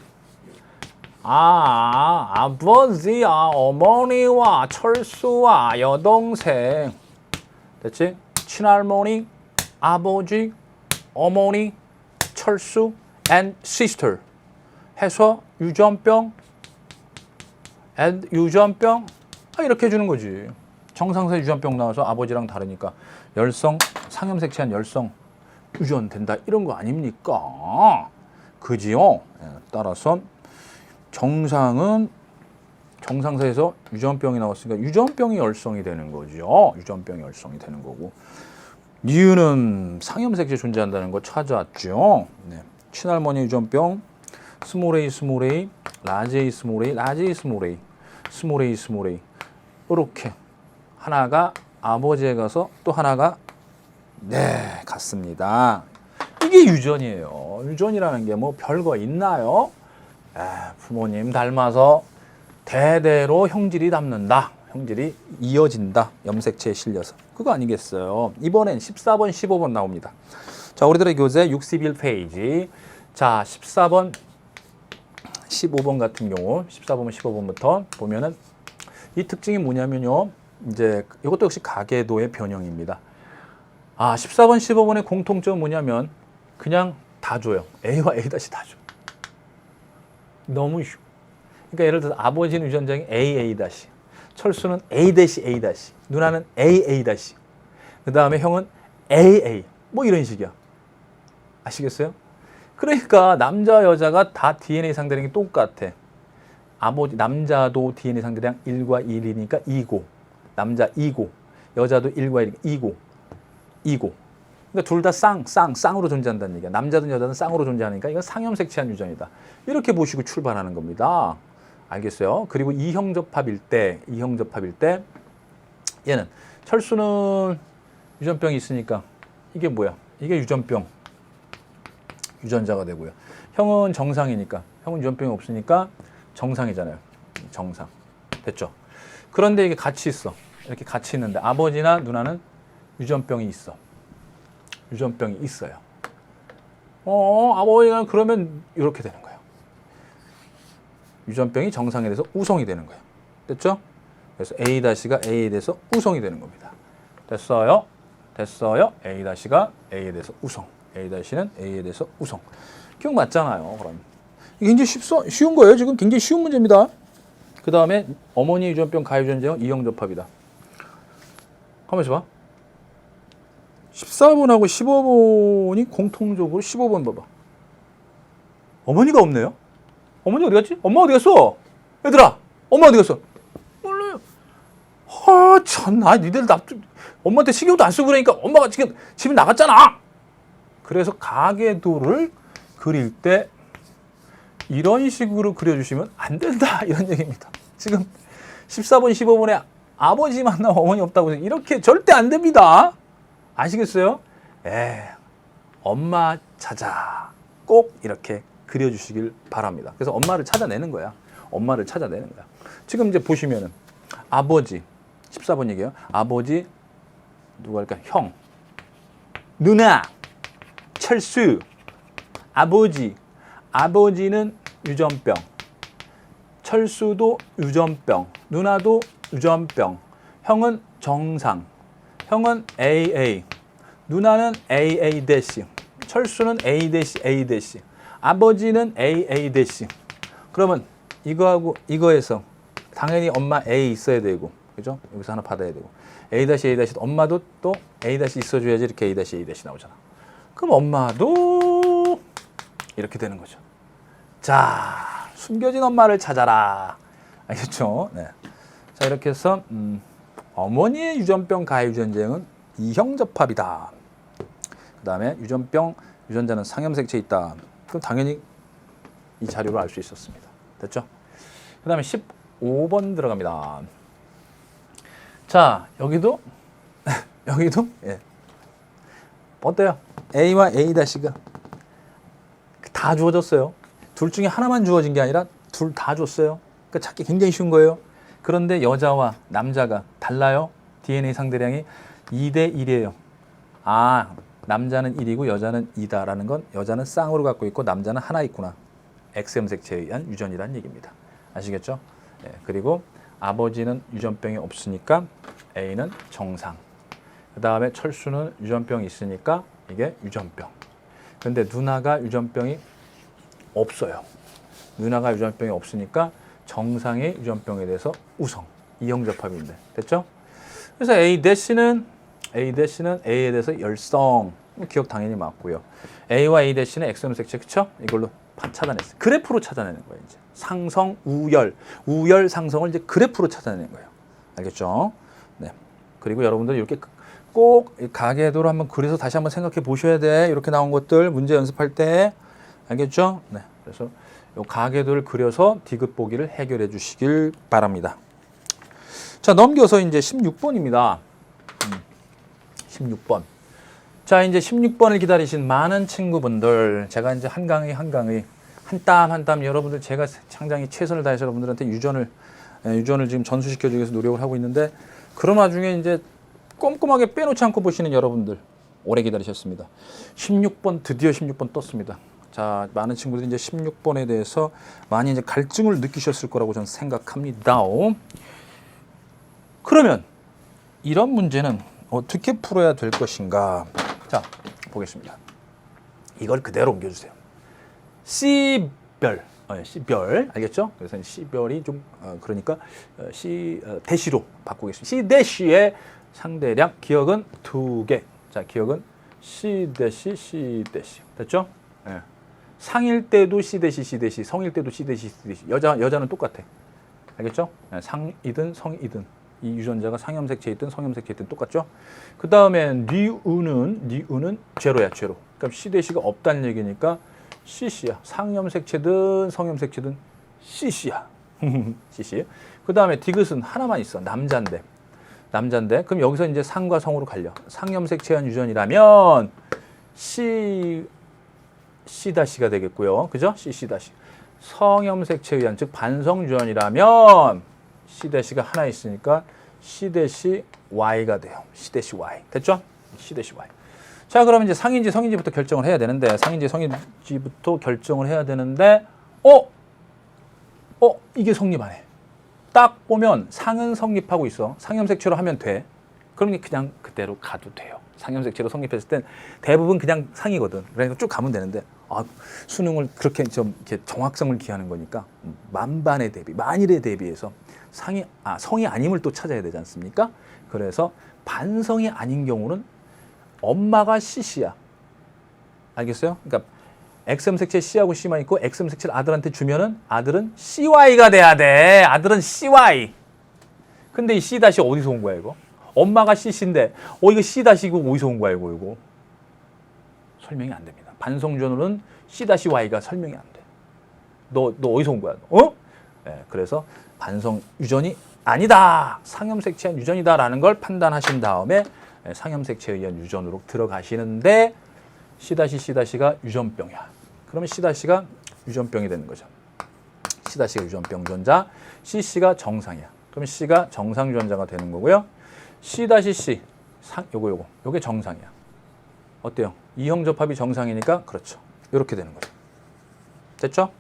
아버지와 어머니와 철수와 여동생. 됐지? 친할머니, 아버지, 어머니, 철수, and sister 해서 유전병, and 유전병 이렇게 해주는 거지. 정상세 유전병 나와서 아버지랑 다르니까 열성, 상염색체한 열성 유전된다 이런 거 아닙니까? 그지요? 따라서 정상은 정상세에서 유전병이 나왔으니까 유전병이 열성이 되는 거죠. 유전병이 열성이 되는 거고. 이유는 상염색체 존재한다는 거 찾았죠. 네. 친할머니 유전병, 스몰 a, 스몰 a, 라지 a, 스몰 a, 라지 a, 스몰 a, 스몰 a, 스몰 a 이렇게 하나가 아버지에 가서 또 하나가 갔습니다. 이게 유전이에요. 유전이라는 게 뭐 별거 있나요? 부모님 닮아서 대대로 형질이 닮는다. 형질이 이어진다. 염색체에 실려서. 그거 아니겠어요. 이번엔 14번, 15번 나옵니다. 자, 우리들의 교재 61페이지. 자, 14번, 15번 같은 경우 14번, 15번부터 보면은 이 특징이 뭐냐면요. 이제 이것도 역시 가계도의 변형입니다. 14번, 15번의 공통점은 뭐냐면 그냥 다 줘요. A와 A 다시 다 줘. 너무 쉬워. 그러니까 예를 들어서 아버지는 유전자인 AA 다시, 철수는 A 대시 A 다시, 누나는 AA 다시, 그 다음에 형은 AA 뭐 이런 식이야. 아시겠어요? 그러니까 남자 여자가 다 DNA 상대량이 똑같아. 아버지 남자도 DNA 상대량 1과 1이니까 2고, 남자 2고, 여자도 1과 1이니까 2고. 그러니까 둘 다 쌍으로 존재한다는 얘기야. 남자든 여자든 쌍으로 존재하니까 이건 상염색체한 유전이다. 이렇게 보시고 출발하는 겁니다. 알겠어요? 그리고 이형접합일 때 얘는 철수는 유전병이 있으니까 이게 뭐야? 이게 유전병. 유전자가 되고요. 형은 정상이니까, 형은 유전병이 없으니까 정상이잖아요. 정상. 됐죠? 그런데 이게 같이 있어. 이렇게 같이 있는데 아버지나 누나는 유전병이 있어. 유전병이 있어요. 아버지가 그러면 이렇게 되는 거예요. 유전병이 정상에 대해서 우성이 되는 거예요. 됐죠? 그래서 A-가 A에 대해서 우성이 되는 겁니다. 됐어요? 됐어요? A-가 A에 대해서 우성. A-는 A에 대해서 우성. 기억 맞잖아요. 그럼 이게 굉장히 쉬운 거예요. 지금 굉장히 쉬운 문제입니다. 그 다음에 어머니 유전병 가유전자는 이형접합이다. 한번 해봐. 14번하고 15번이 공통적으로 15번 봐봐. 어머니가 없네요. 어머니 어디 갔지? 엄마 어디 갔어? 얘들아, 엄마 어디 갔어? 몰라요. 참나, 니들 엄마한테 신경도 안 쓰고 그러니까 엄마가 지금 집에 나갔잖아. 그래서 가계도를 그릴 때 이런 식으로 그려주시면 안 된다. 이런 얘기입니다. 지금 14번, 15번에 아버지 만나고 어머니 없다고 해서 이렇게 절대 안 됩니다. 아시겠어요? 엄마 찾아. 꼭 이렇게 그려주시길 바랍니다. 그래서 엄마를 찾아내는 거야. 엄마를 찾아내는 거야. 지금 이제 보시면은 아버지 14번 얘기예요. 아버지 누가 할까? 형, 누나, 철수, 아버지. 아버지는 유전병, 철수도 유전병, 누나도 유전병, 형은 정상, 형은 AA, 누나는 AA 대시, 철수는 A 대시 A 대시, 아버지는 AA 대시. 그러면 이거하고 이거에서 당연히 엄마 A 있어야 되고, 그죠? 여기서 하나 받아야 되고, A 다시 A 다시 엄마도 또 A 다시 있어줘야지 이렇게 A 다시 A 다시 나오잖아. 그럼 엄마도 이렇게 되는 거죠. 자, 숨겨진 엄마를 찾아라. 알겠죠? 네. 자, 이렇게 해서 어머니의 유전병 가유전쟁은 이형접합이다. 그 다음에 유전병 유전자는 상염색체 있다. 그럼 당연히 이 자료로 알 수 있었습니다. 됐죠? 그 다음에 15번 들어갑니다. 자, 여기도 여기도 예. 어때요? A와 A-가 다 주어졌어요. 둘 중에 하나만 주어진 게 아니라 둘 다 줬어요. 그러니까 찾기 굉장히 쉬운 거예요. 그런데 여자와 남자가 달라요. DNA 상대량이 2대 1이에요. 아, 남자는 1이고 여자는 2다라는 건 여자는 쌍으로 갖고 있고 남자는 하나 있구나. X염색체에 의한 유전이라는 얘기입니다. 아시겠죠? 네, 그리고 아버지는 유전병이 없으니까 A는 정상. 그 다음에 철수는 유전병이 있으니까 이게 유전병. 근데 누나가 유전병이 없어요. 누나가 유전병이 없으니까 정상의 유전병에 대해서 우성. 이형접합인데. 됐죠? 그래서 A-는 A에 대해서 열성. 기억 당연히 맞고요. A와 A-는 X염색체, 그쵸? 이걸로 찾아냈어요. 그래프로 찾아내는 거예요, 이제. 상성, 우열. 우열 상성을 이제 그래프로 찾아내는 거예요. 알겠죠? 네. 그리고 여러분들 이렇게 꼭 가계도를 한번 그려서 다시 한번 생각해 보셔야 돼. 이렇게 나온 것들 문제 연습할 때. 알겠죠? 네. 그래서 요 가계도를 그려서 디귿 보기를 해결해 주시길 바랍니다. 자, 넘겨서 이제 16번입니다. 16번. 자, 이제 16번을 기다리신 많은 친구분들, 제가 이제 한 강의 한 땀 한 땀 여러분들 제가 상당히 최선을 다해서 여러분들한테 유전을 지금 전수시켜 주기 위해서 노력을 하고 있는데, 그런 와중에 이제 꼼꼼하게 빼놓지 않고 보시는 여러분들 오래 기다리셨습니다. 16번 드디어 16번 떴습니다. 자, 많은 친구들이 이제 16번에 대해서 많이 이제 갈증을 느끼셨을 거라고 저는 생각합니다. 그러면 이런 문제는 어떻게 풀어야 될 것인가? 자, 보겠습니다. 이걸 그대로 옮겨주세요. C별, C별, 알겠죠? 그래서 C별이 좀 그러니까 C 대시로 바꾸겠습니다. C 대시의 상대량 기억은 2개. 자, 기억은 C 대시, C 대시. 됐죠? 예. 상일 때도 C 대시, C 대시, 성일 때도 C 대시, C 대시. 여자는 똑같아. 알겠죠? 예, 상이든 성이든 이 유전자가 상염색체이든 성염색체이든 똑같죠? 그 다음에 니은은 제로야, 제로. 그러니까 C 대시가 없다는 얘기니까 CC야. 상염색체든 성염색체든 CC야. CC. 그 다음에 디귿은 하나만 있어. 남잔데. 그럼 여기서 이제 상과 성으로 갈려. 상염색체한 유전이라면 C-가 되겠고요. 그죠? C-. 성염색체에 의한, 즉 반성 유전이라면 C-가 하나 있으니까 C-Y가 돼요. C-Y. 됐죠? C-Y. 자, 그러면 이제 상인지 성인지부터 결정을 해야 되는데, 이게 성립 안 해. 딱 보면 상은 성립하고 있어. 상염색체로 하면 돼. 그러니 그냥 그대로 가도 돼요. 상염색체로 성립했을 땐 대부분 그냥 상이거든. 그러니까 쭉 가면 되는데, 수능을 그렇게 좀 이렇게 정확성을 기하는 거니까 만일에 대비해서 성이 아님을 또 찾아야 되지 않습니까? 그래서 반성이 아닌 경우는 엄마가 CC야. 알겠어요? 그러니까 X염색체 C하고 C만 있고 X염색체를 아들한테 주면은 아들은 CY가 돼야 돼. 아들은 CY. 근데 이 C 다시 어디서 온 거야, 이거? 엄마가 CC인데 이거 C 다시고 어디서 온 거야, 이거? 설명이 안 됩니다. 반성전으로는 C-Y가 설명이 안 돼. 너 어디서 온 거야? 네, 그래서 반성 유전이 아니다. 상염색체한 유전이다라는 걸 판단하신 다음에 상염색체에 의한 유전으로 들어가시는데 C-가 유전병이야. 그러면 C-가 유전병이 되는 거죠. C-가 유전병 유전자, CC가 정상이야. 그러면 C가 정상 유전자가 되는 거고요. C-C, 요게 정상이야. 어때요? 이형 접합이 정상이니까 그렇죠. 이렇게 되는 거죠. 됐죠?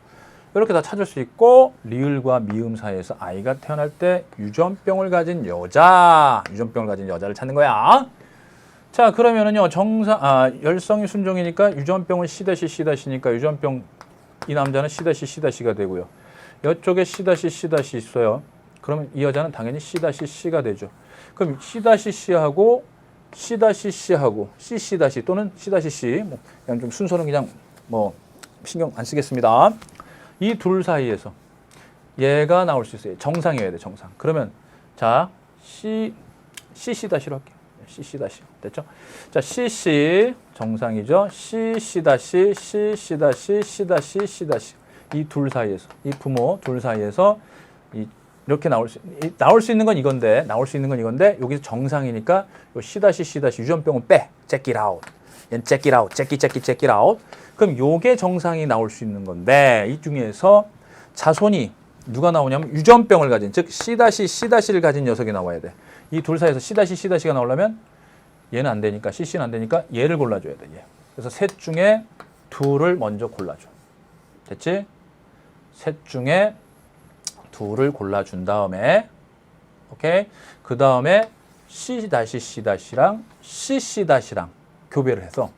이렇게 다 찾을 수 있고, 리을과 미음 사이에서 아이가 태어날 때 유전병을 가진 여자를 찾는 거야. 자, 그러면은요, 열성이 순종이니까 유전병은 C-C니까 유전병, 이 남자는 C-C가 되고요. 이쪽에 C-C 있어요. 그러면 이 여자는 당연히 C-C가 되죠. 그럼 C-C하고 C-C하고 CC- 또는 C-C, 그냥 좀 순서는 그냥 신경 안 쓰겠습니다. 이 둘 사이에서 얘가 나올 수 있어요. 정상이어야 돼, 정상. 그러면 자, CC-로 할게요. CC- 됐죠? 자, CC 정상이죠. CC-, CC-, C-C-, C-. 이 둘 사이에서, 이 부모 둘 사이에서 이렇게 나올 수 있는 건 이건데, 여기서 정상이니까 요 C 유전병은 빼. check it out. 얘는 check it out. check it out. 그럼 요게 정상이 나올 수 있는 건데, 이 중에서 자손이 누가 나오냐면 유전병을 가진, 즉 C-를 가진 녀석이 나와야 돼. 이 둘 사이에서 C-가 나오려면 얘는 안 되니까, CC는 안 되니까 얘를 골라줘야 돼. 얘. 그래서 셋 중에 둘을 먼저 골라줘. 됐지? 셋 중에 둘을 골라준 다음에, 오케이? 그 다음에 C-랑 CC-랑 교배를 해서,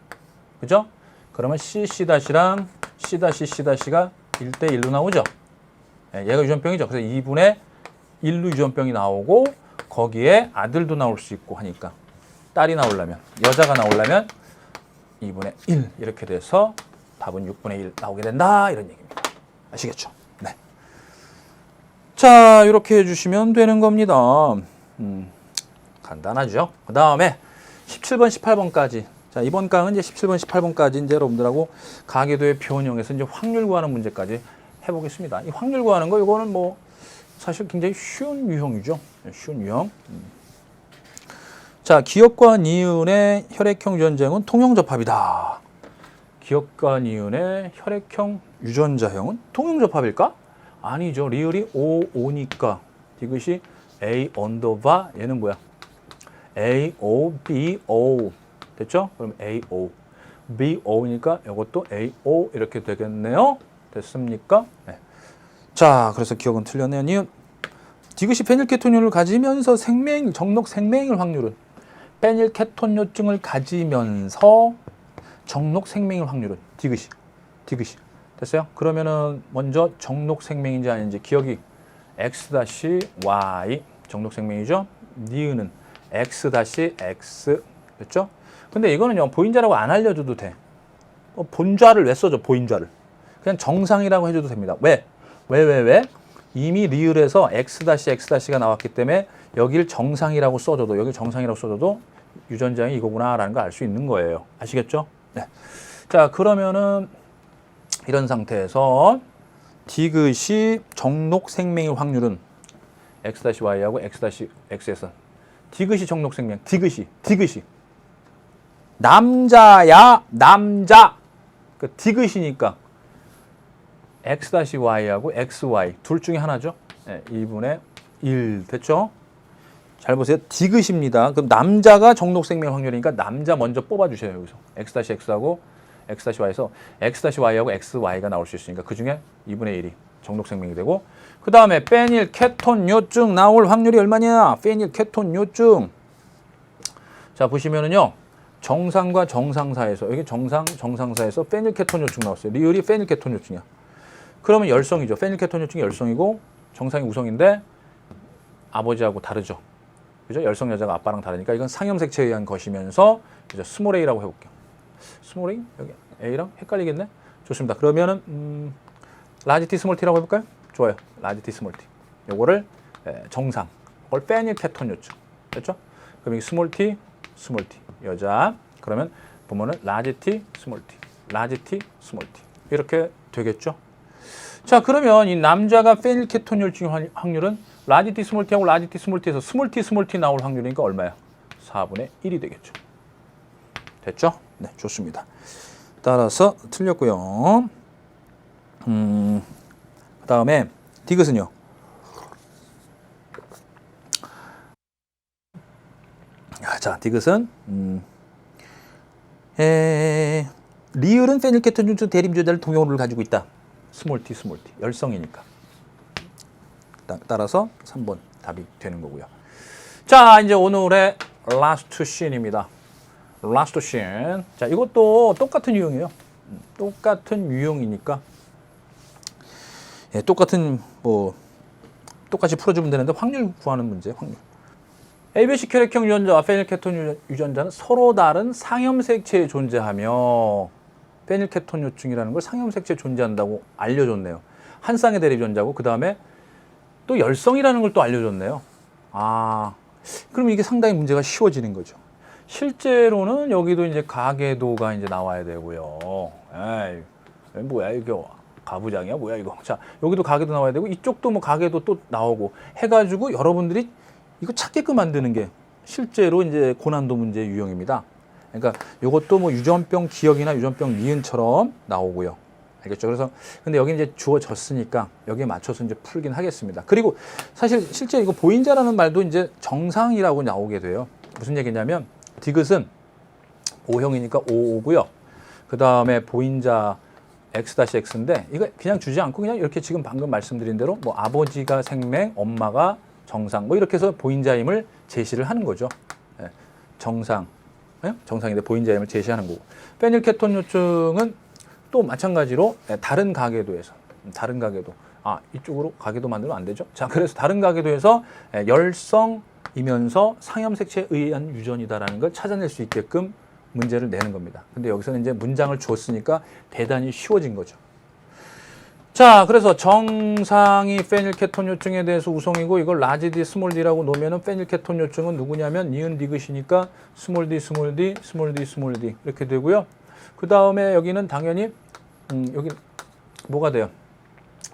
그죠? 그러면 CC-랑 C-CC가 1대1로 나오죠? 얘가 유전병이죠. 그래서 2분의 1로 유전병이 나오고, 거기에 아들도 나올 수 있고 하니까, 딸이 나오려면, 여자가 나오려면 2분의 1 이렇게 돼서 답은 6분의 1 나오게 된다, 이런 얘기입니다. 아시겠죠? 네. 자, 이렇게 해주시면 되는 겁니다. 간단하죠? 그 다음에 17번, 18번까지. 자, 이번 강은 이제 17번, 18번까지 이제 여러분들하고 가계도의 표현형에서 이제 확률 구하는 문제까지 해보겠습니다. 이 확률 구하는 거, 이거는 뭐 사실 굉장히 쉬운 유형이죠. 쉬운 유형. 자, 기역과 니은의 혈액형 유전자형은 통용접합이다. 기역과 니은의 혈액형 유전자형은 통용접합일까? 아니죠. 리을이 O, O니까 디귿이 A 언더바, 얘는 뭐야? A, O, B, O. 됐죠? 그럼 A, O. B, O니까 이것도 A, O 이렇게 되겠네요. 됐습니까? 네. 자, 그래서 기억은 틀렸네요. 니은. 디귿이 페닐케톤을 가지면서 정록 생명일 확률은, 페닐케톤요증을 가지면서 정록 생명일 확률은 디귿이. 됐어요? 그러면은 먼저 정록 생명인지 아닌지 기억이 X-Y 정록 생명이죠? 니은은 X-X 됐죠? 근데 이거는요, 보인자라고 안 알려줘도 돼. 본좌를 왜 써줘? 보인좌를. 그냥 정상이라고 해줘도 됩니다. 왜? 이미 리을에서 X-X가 나왔기 때문에 여길 정상이라고 써줘도 유전자형이 이거구나라는 걸 알 수 있는 거예요. 아시겠죠? 네. 자, 그러면은 이런 상태에서 디귿이 정록 생명일 확률은 X-Y하고 X-X에서 디귿이 정록 생명, 디귿이 남자. 그 디귿이니까 X-Y하고 XY 둘 중에 하나죠. 네, 2분의 1 됐죠? 잘 보세요. 디귿입니다. 그럼 남자가 정록 생명 확률이니까 남자 먼저 뽑아주세요. 여기서 X-X하고 X-Y에서 X-Y하고 XY가 나올 수 있으니까 그 중에 2분의 1이 정록 생명이 되고, 그 다음에 페닐 케톤요증 나올 확률이 얼마냐? 페닐 케톤요증. 자, 보시면은요, 정상과 정상사에서, 여기 정상사에서 페닐 케톤요증 나왔어요. 리을이 페닐 케톤요증이야. 그러면 열성이죠. 페닐 케톤요증이 열성이고 정상이 우성인데 아버지하고 다르죠. 그죠? 열성 여자가 아빠랑 다르니까 이건 상염색체에 의한 것이면서 이제 스몰 a라고 해볼게요. 스몰 A? 여기 A랑 헷갈리겠네? 좋습니다. 그러면은 라지 T 스몰 T라고 해볼까요? 좋아요. 라지 T 스몰 T. 요거를 정상. 그걸 페닐 케톤요증. 됐죠? 그럼 이 스몰 T 여자. 그러면 보면은 라지 T 스몰 T 이렇게 되겠죠? 자, 그러면 이 남자가 페닐 케톤요증 확률은 라지 T 스몰 T하고 라지 T 스몰 T에서 스몰 T 나올 확률이니까 얼마야? 4분의 1이 되겠죠. 됐죠? 네, 좋습니다. 따라서 틀렸고요. 그 다음에 디귿은요. 자, 디귿은 리을은 페닐케톤요증 대림조자를 동형으로 가지고 있다. 스몰 T 열성이니까. 따라서 3번 답이 되는 거고요. 자, 이제 오늘의 라스트 씬입니다. 라스트 씬. 자, 이것도 똑같은 유형이에요. 똑같은 유형이니까 똑같이 풀어주면 되는데 확률 구하는 문제. 확률. AB식 혈액형 유전자와 페닐케톤 유전자는 서로 다른 상염색체에 존재하며 페닐케톤요증이라는 걸 상염색체에 존재한다고 알려줬네요. 한 쌍의 대립 유전자고 그 다음에 또 열성이라는 걸 또 알려줬네요. 아, 그럼 이게 상당히 문제가 쉬워지는 거죠. 실제로는 여기도 이제 가계도가 이제 나와야 되고요. 에이, 뭐야 이게 가부장이야 뭐야 이거. 자, 여기도 가계도 나와야 되고 이쪽도 뭐 가계도 또 나오고 해가지고 여러분들이 이거 찾게끔 만드는 게 실제로 이제 고난도 문제 유형입니다. 그러니까 이것도 뭐 유전병 기억이나 유전병 니은처럼 나오고요. 알겠죠? 그래서 근데 여기 이제 주어졌으니까 여기에 맞춰서 이제 풀긴 하겠습니다. 그리고 사실 실제 이거 보인자라는 말도 이제 정상이라고 나오게 돼요. 무슨 얘기냐면 디귿은 O형이니까 O고요. 그 다음에 보인자 X-X인데 이거 그냥 주지 않고 그냥 이렇게 지금 방금 말씀드린 대로 뭐 아버지가 생명, 엄마가 정상 뭐 이렇게 해서 보인자임을 제시를 하는 거죠. 예, 정상, 예? 정상인데 보인자임을 제시하는 거고. 페닐케톤 요증은 또 마찬가지로 다른 가계도에서 다른 가계도 이쪽으로 가계도 만들면 안 되죠. 자, 그래서 다른 가계도에서 열성이면서 상염색체에 의한 유전이다라는 걸 찾아낼 수 있게끔 문제를 내는 겁니다. 근데 여기서는 이제 문장을 주었으니까 대단히 쉬워진 거죠. 자, 그래서 정상이 페닐케톤 요증에 대해서 우성이고 이걸 라지 D, 스몰 d라고 놓으면은 페닐케톤 요증은 누구냐면 니은 디귿이니까 스몰 d, 스몰 d, 스몰 d, 스몰 d 이렇게 되고요. 그 다음에 여기는 당연히 여기 뭐가 돼요?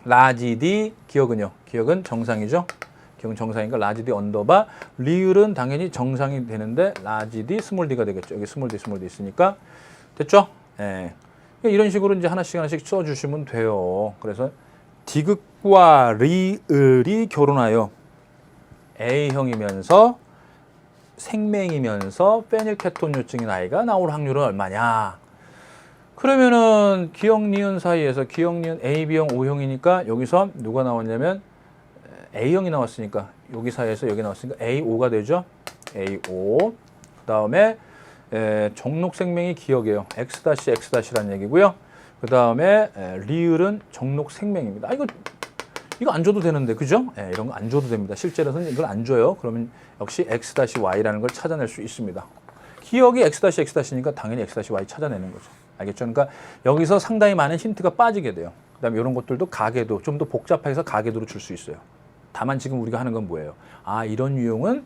라지 D 기억은요? 기억은 정상이죠? 기억은 정상이니까 라지 D 언더바 리을은 당연히 정상이 되는데 라지 D 스몰 d가 되겠죠. 여기 스몰 d 있으니까 됐죠? 예. 이런 식으로 이제 하나씩 써주시면 돼요. 그래서 디귿과 리을이 결혼하여 A형이면서 생명이면서 페닐케톤 요증인 아이가 나올 확률은 얼마냐? 그러면은 기억 니은 사이에서 기억 니은 A, B형, O형이니까 여기서 누가 나왔냐면 A형이 나왔으니까 여기 사이에서 여기 나왔으니까 AO가 되죠. AO. 그 다음에 종록 생명이 기억이에요. X-X라는 얘기고요. 그 다음에 리을은 종록 생명입니다. 이거 안 줘도 되는데, 그죠? 이런 거 안 줘도 됩니다. 실제로는 이걸 안 줘요. 그러면 역시 X-Y라는 걸 찾아낼 수 있습니다. 기억이 X-X니까 당연히 X-Y 찾아내는 거죠. 알겠죠? 그러니까 여기서 상당히 많은 힌트가 빠지게 돼요. 그 다음에 이런 것들도 가계도, 좀 더 복잡해서 가계도로 줄 수 있어요. 다만 지금 우리가 하는 건 뭐예요? 이런 유형은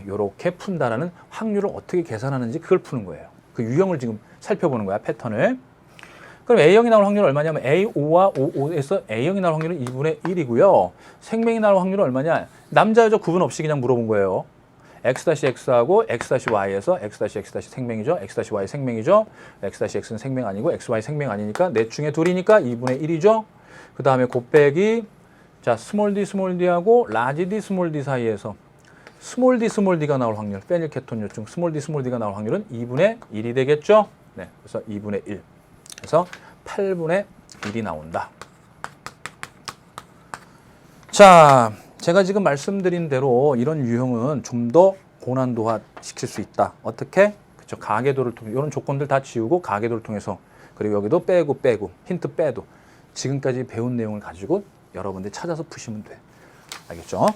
이렇게 푼다라는 확률을 어떻게 계산하는지 그걸 푸는 거예요. 그 유형을 지금 살펴보는 거야, 패턴을. 그럼 A형이 나올 확률은 얼마냐면 A5와 O5에서 A형이 나올 확률은 2분의 1이고요. 생명이 나올 확률은 얼마냐? 남자, 여자 구분 없이 그냥 물어본 거예요. X-X하고 X-Y에서 X-X 생명이죠. X-Y 생명이죠. X-X는 생명 아니고 XY 생명 아니니까 넷 중에 둘이니까 2분의 1이죠. 그 다음에 곱빼기 자 스몰 d하고 라지 D, 스몰 d 사이에서 스몰 d가 나올 확률 페닐케톤 요증 스몰 d가 나올 확률은 2분의 1이 되겠죠. 네, 그래서 2분의 1. 그래서 8분의 1이 나온다. 자, 제가 지금 말씀드린 대로 이런 유형은 좀 더 고난도화 시킬 수 있다. 어떻게? 그렇죠. 가계도를 통해 이런 조건들 다 지우고 가계도를 통해서 그리고 여기도 빼고 힌트 빼도 지금까지 배운 내용을 가지고 여러분들이 찾아서 푸시면 돼. 알겠죠?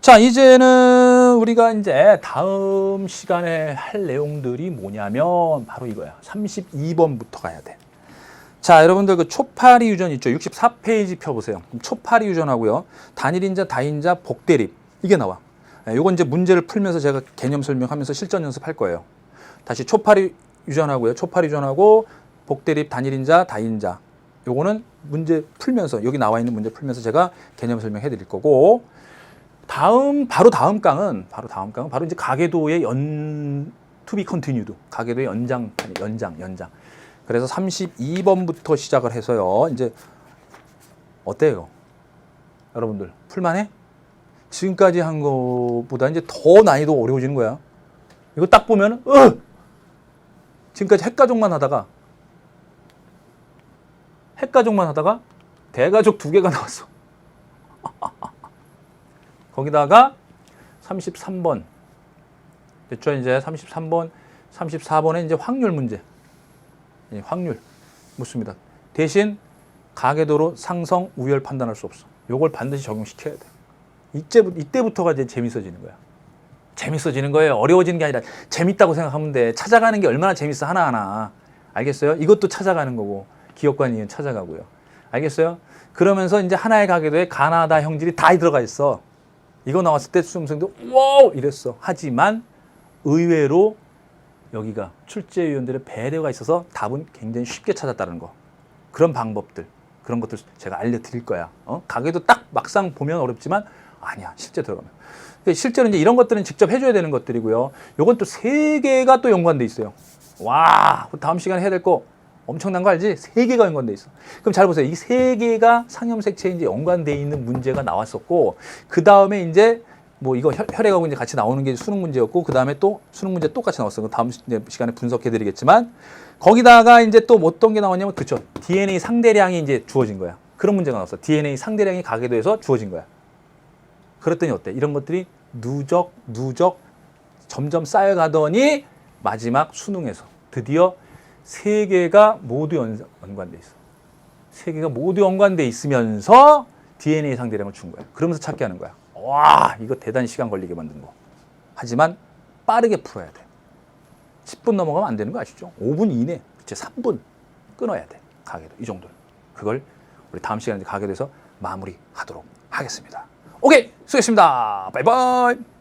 자, 이제는 우리가 이제 다음 시간에 할 내용들이 뭐냐면 바로 이거야. 32번부터 가야 돼. 자, 여러분들 그 초파리 유전 있죠? 64페이지 펴보세요. 초파리 유전하고요. 단일인자, 다인자, 복대립. 이게 나와. 요건 이제 문제를 풀면서 제가 개념 설명하면서 실전 연습할 거예요. 다시 초파리 유전하고요. 초파리 유전하고 복대립, 단일인자, 다인자. 요거는 문제 풀면서 여기 나와 있는 문제 풀면서 제가 개념 설명해 드릴 거고 바로 다음 강은 바로 이제 가계도의 to be continued. 가계도의 연장. 그래서 32번부터 시작을 해서요. 이제 어때요? 여러분들 풀만해? 지금까지 한 거보다 이제 더 난이도 어려워지는 거야. 이거 딱 보면 지금까지 핵가족만 하다가 대가족 2개가 나왔어. 거기다가 33번 됐죠? 이제 33번, 34번에 이제 확률 문제. 확률 묻습니다. 대신 가계도로 상성, 우열 판단할 수 없어. 요걸 반드시 적용시켜야 돼. 이때부터가 이제 재밌어지는 거야. 재밌어지는 거예요. 어려워지는 게 아니라 재밌다고 생각하면 돼. 찾아가는 게 얼마나 재밌어 하나하나. 알겠어요? 이것도 찾아가는 거고 기억과 니은 찾아가고요. 알겠어요? 그러면서 이제 하나의 가계도에 가나다 형질이 다 들어가 있어. 이거 나왔을 때 수험생도 와우 이랬어. 하지만 의외로 여기가 출제위원들의 배려가 있어서 답은 굉장히 쉽게 찾았다는 거. 그런 방법들. 그런 것들 제가 알려드릴 거야. 가계도 딱 막상 보면 어렵지만 아니야. 실제 들어가면. 실제로 이제 이런 것들은 직접 해줘야 되는 것들이고요. 요건 또 세 개가 또 연관돼 있어요. 와, 다음 시간에 해야 될 거 엄청난 거 알지? 세 개가 연관돼 있어. 그럼 잘 보세요. 이 세 개가 상염색체에 이제 연관돼 있는 문제가 나왔었고, 그 다음에 이제 뭐 이거 혈액하고 이제 같이 나오는 게 수능 문제였고, 그 다음에 또 수능 문제 똑같이 나왔어요. 다음 시간에 분석해드리겠지만, 거기다가 이제 또 어떤 게 나왔냐면, 그쵸? DNA 상대량이 이제 주어진 거야. 그런 문제가 나왔어. DNA 상대량이 가계도에서 주어진 거야. 그랬더니 어때? 이런 것들이 누적 점점 쌓여가더니 마지막 수능에서 드디어 세 개가 모두 연관돼 있어. 세 개가 모두 연관돼 있으면서 DNA 상대량을 준 거야. 그러면서 찾게 하는 거야. 와, 이거 대단히 시간 걸리게 만든 거. 하지만 빠르게 풀어야 돼. 10분 넘어가면 안 되는 거 아시죠? 5분 이내, 이제 3분 끊어야 돼. 가계도 이 정도는. 그걸 우리 다음 시간에 가계도에서 마무리하도록 하겠습니다. 오케이, 수고했습니다. 바이바이.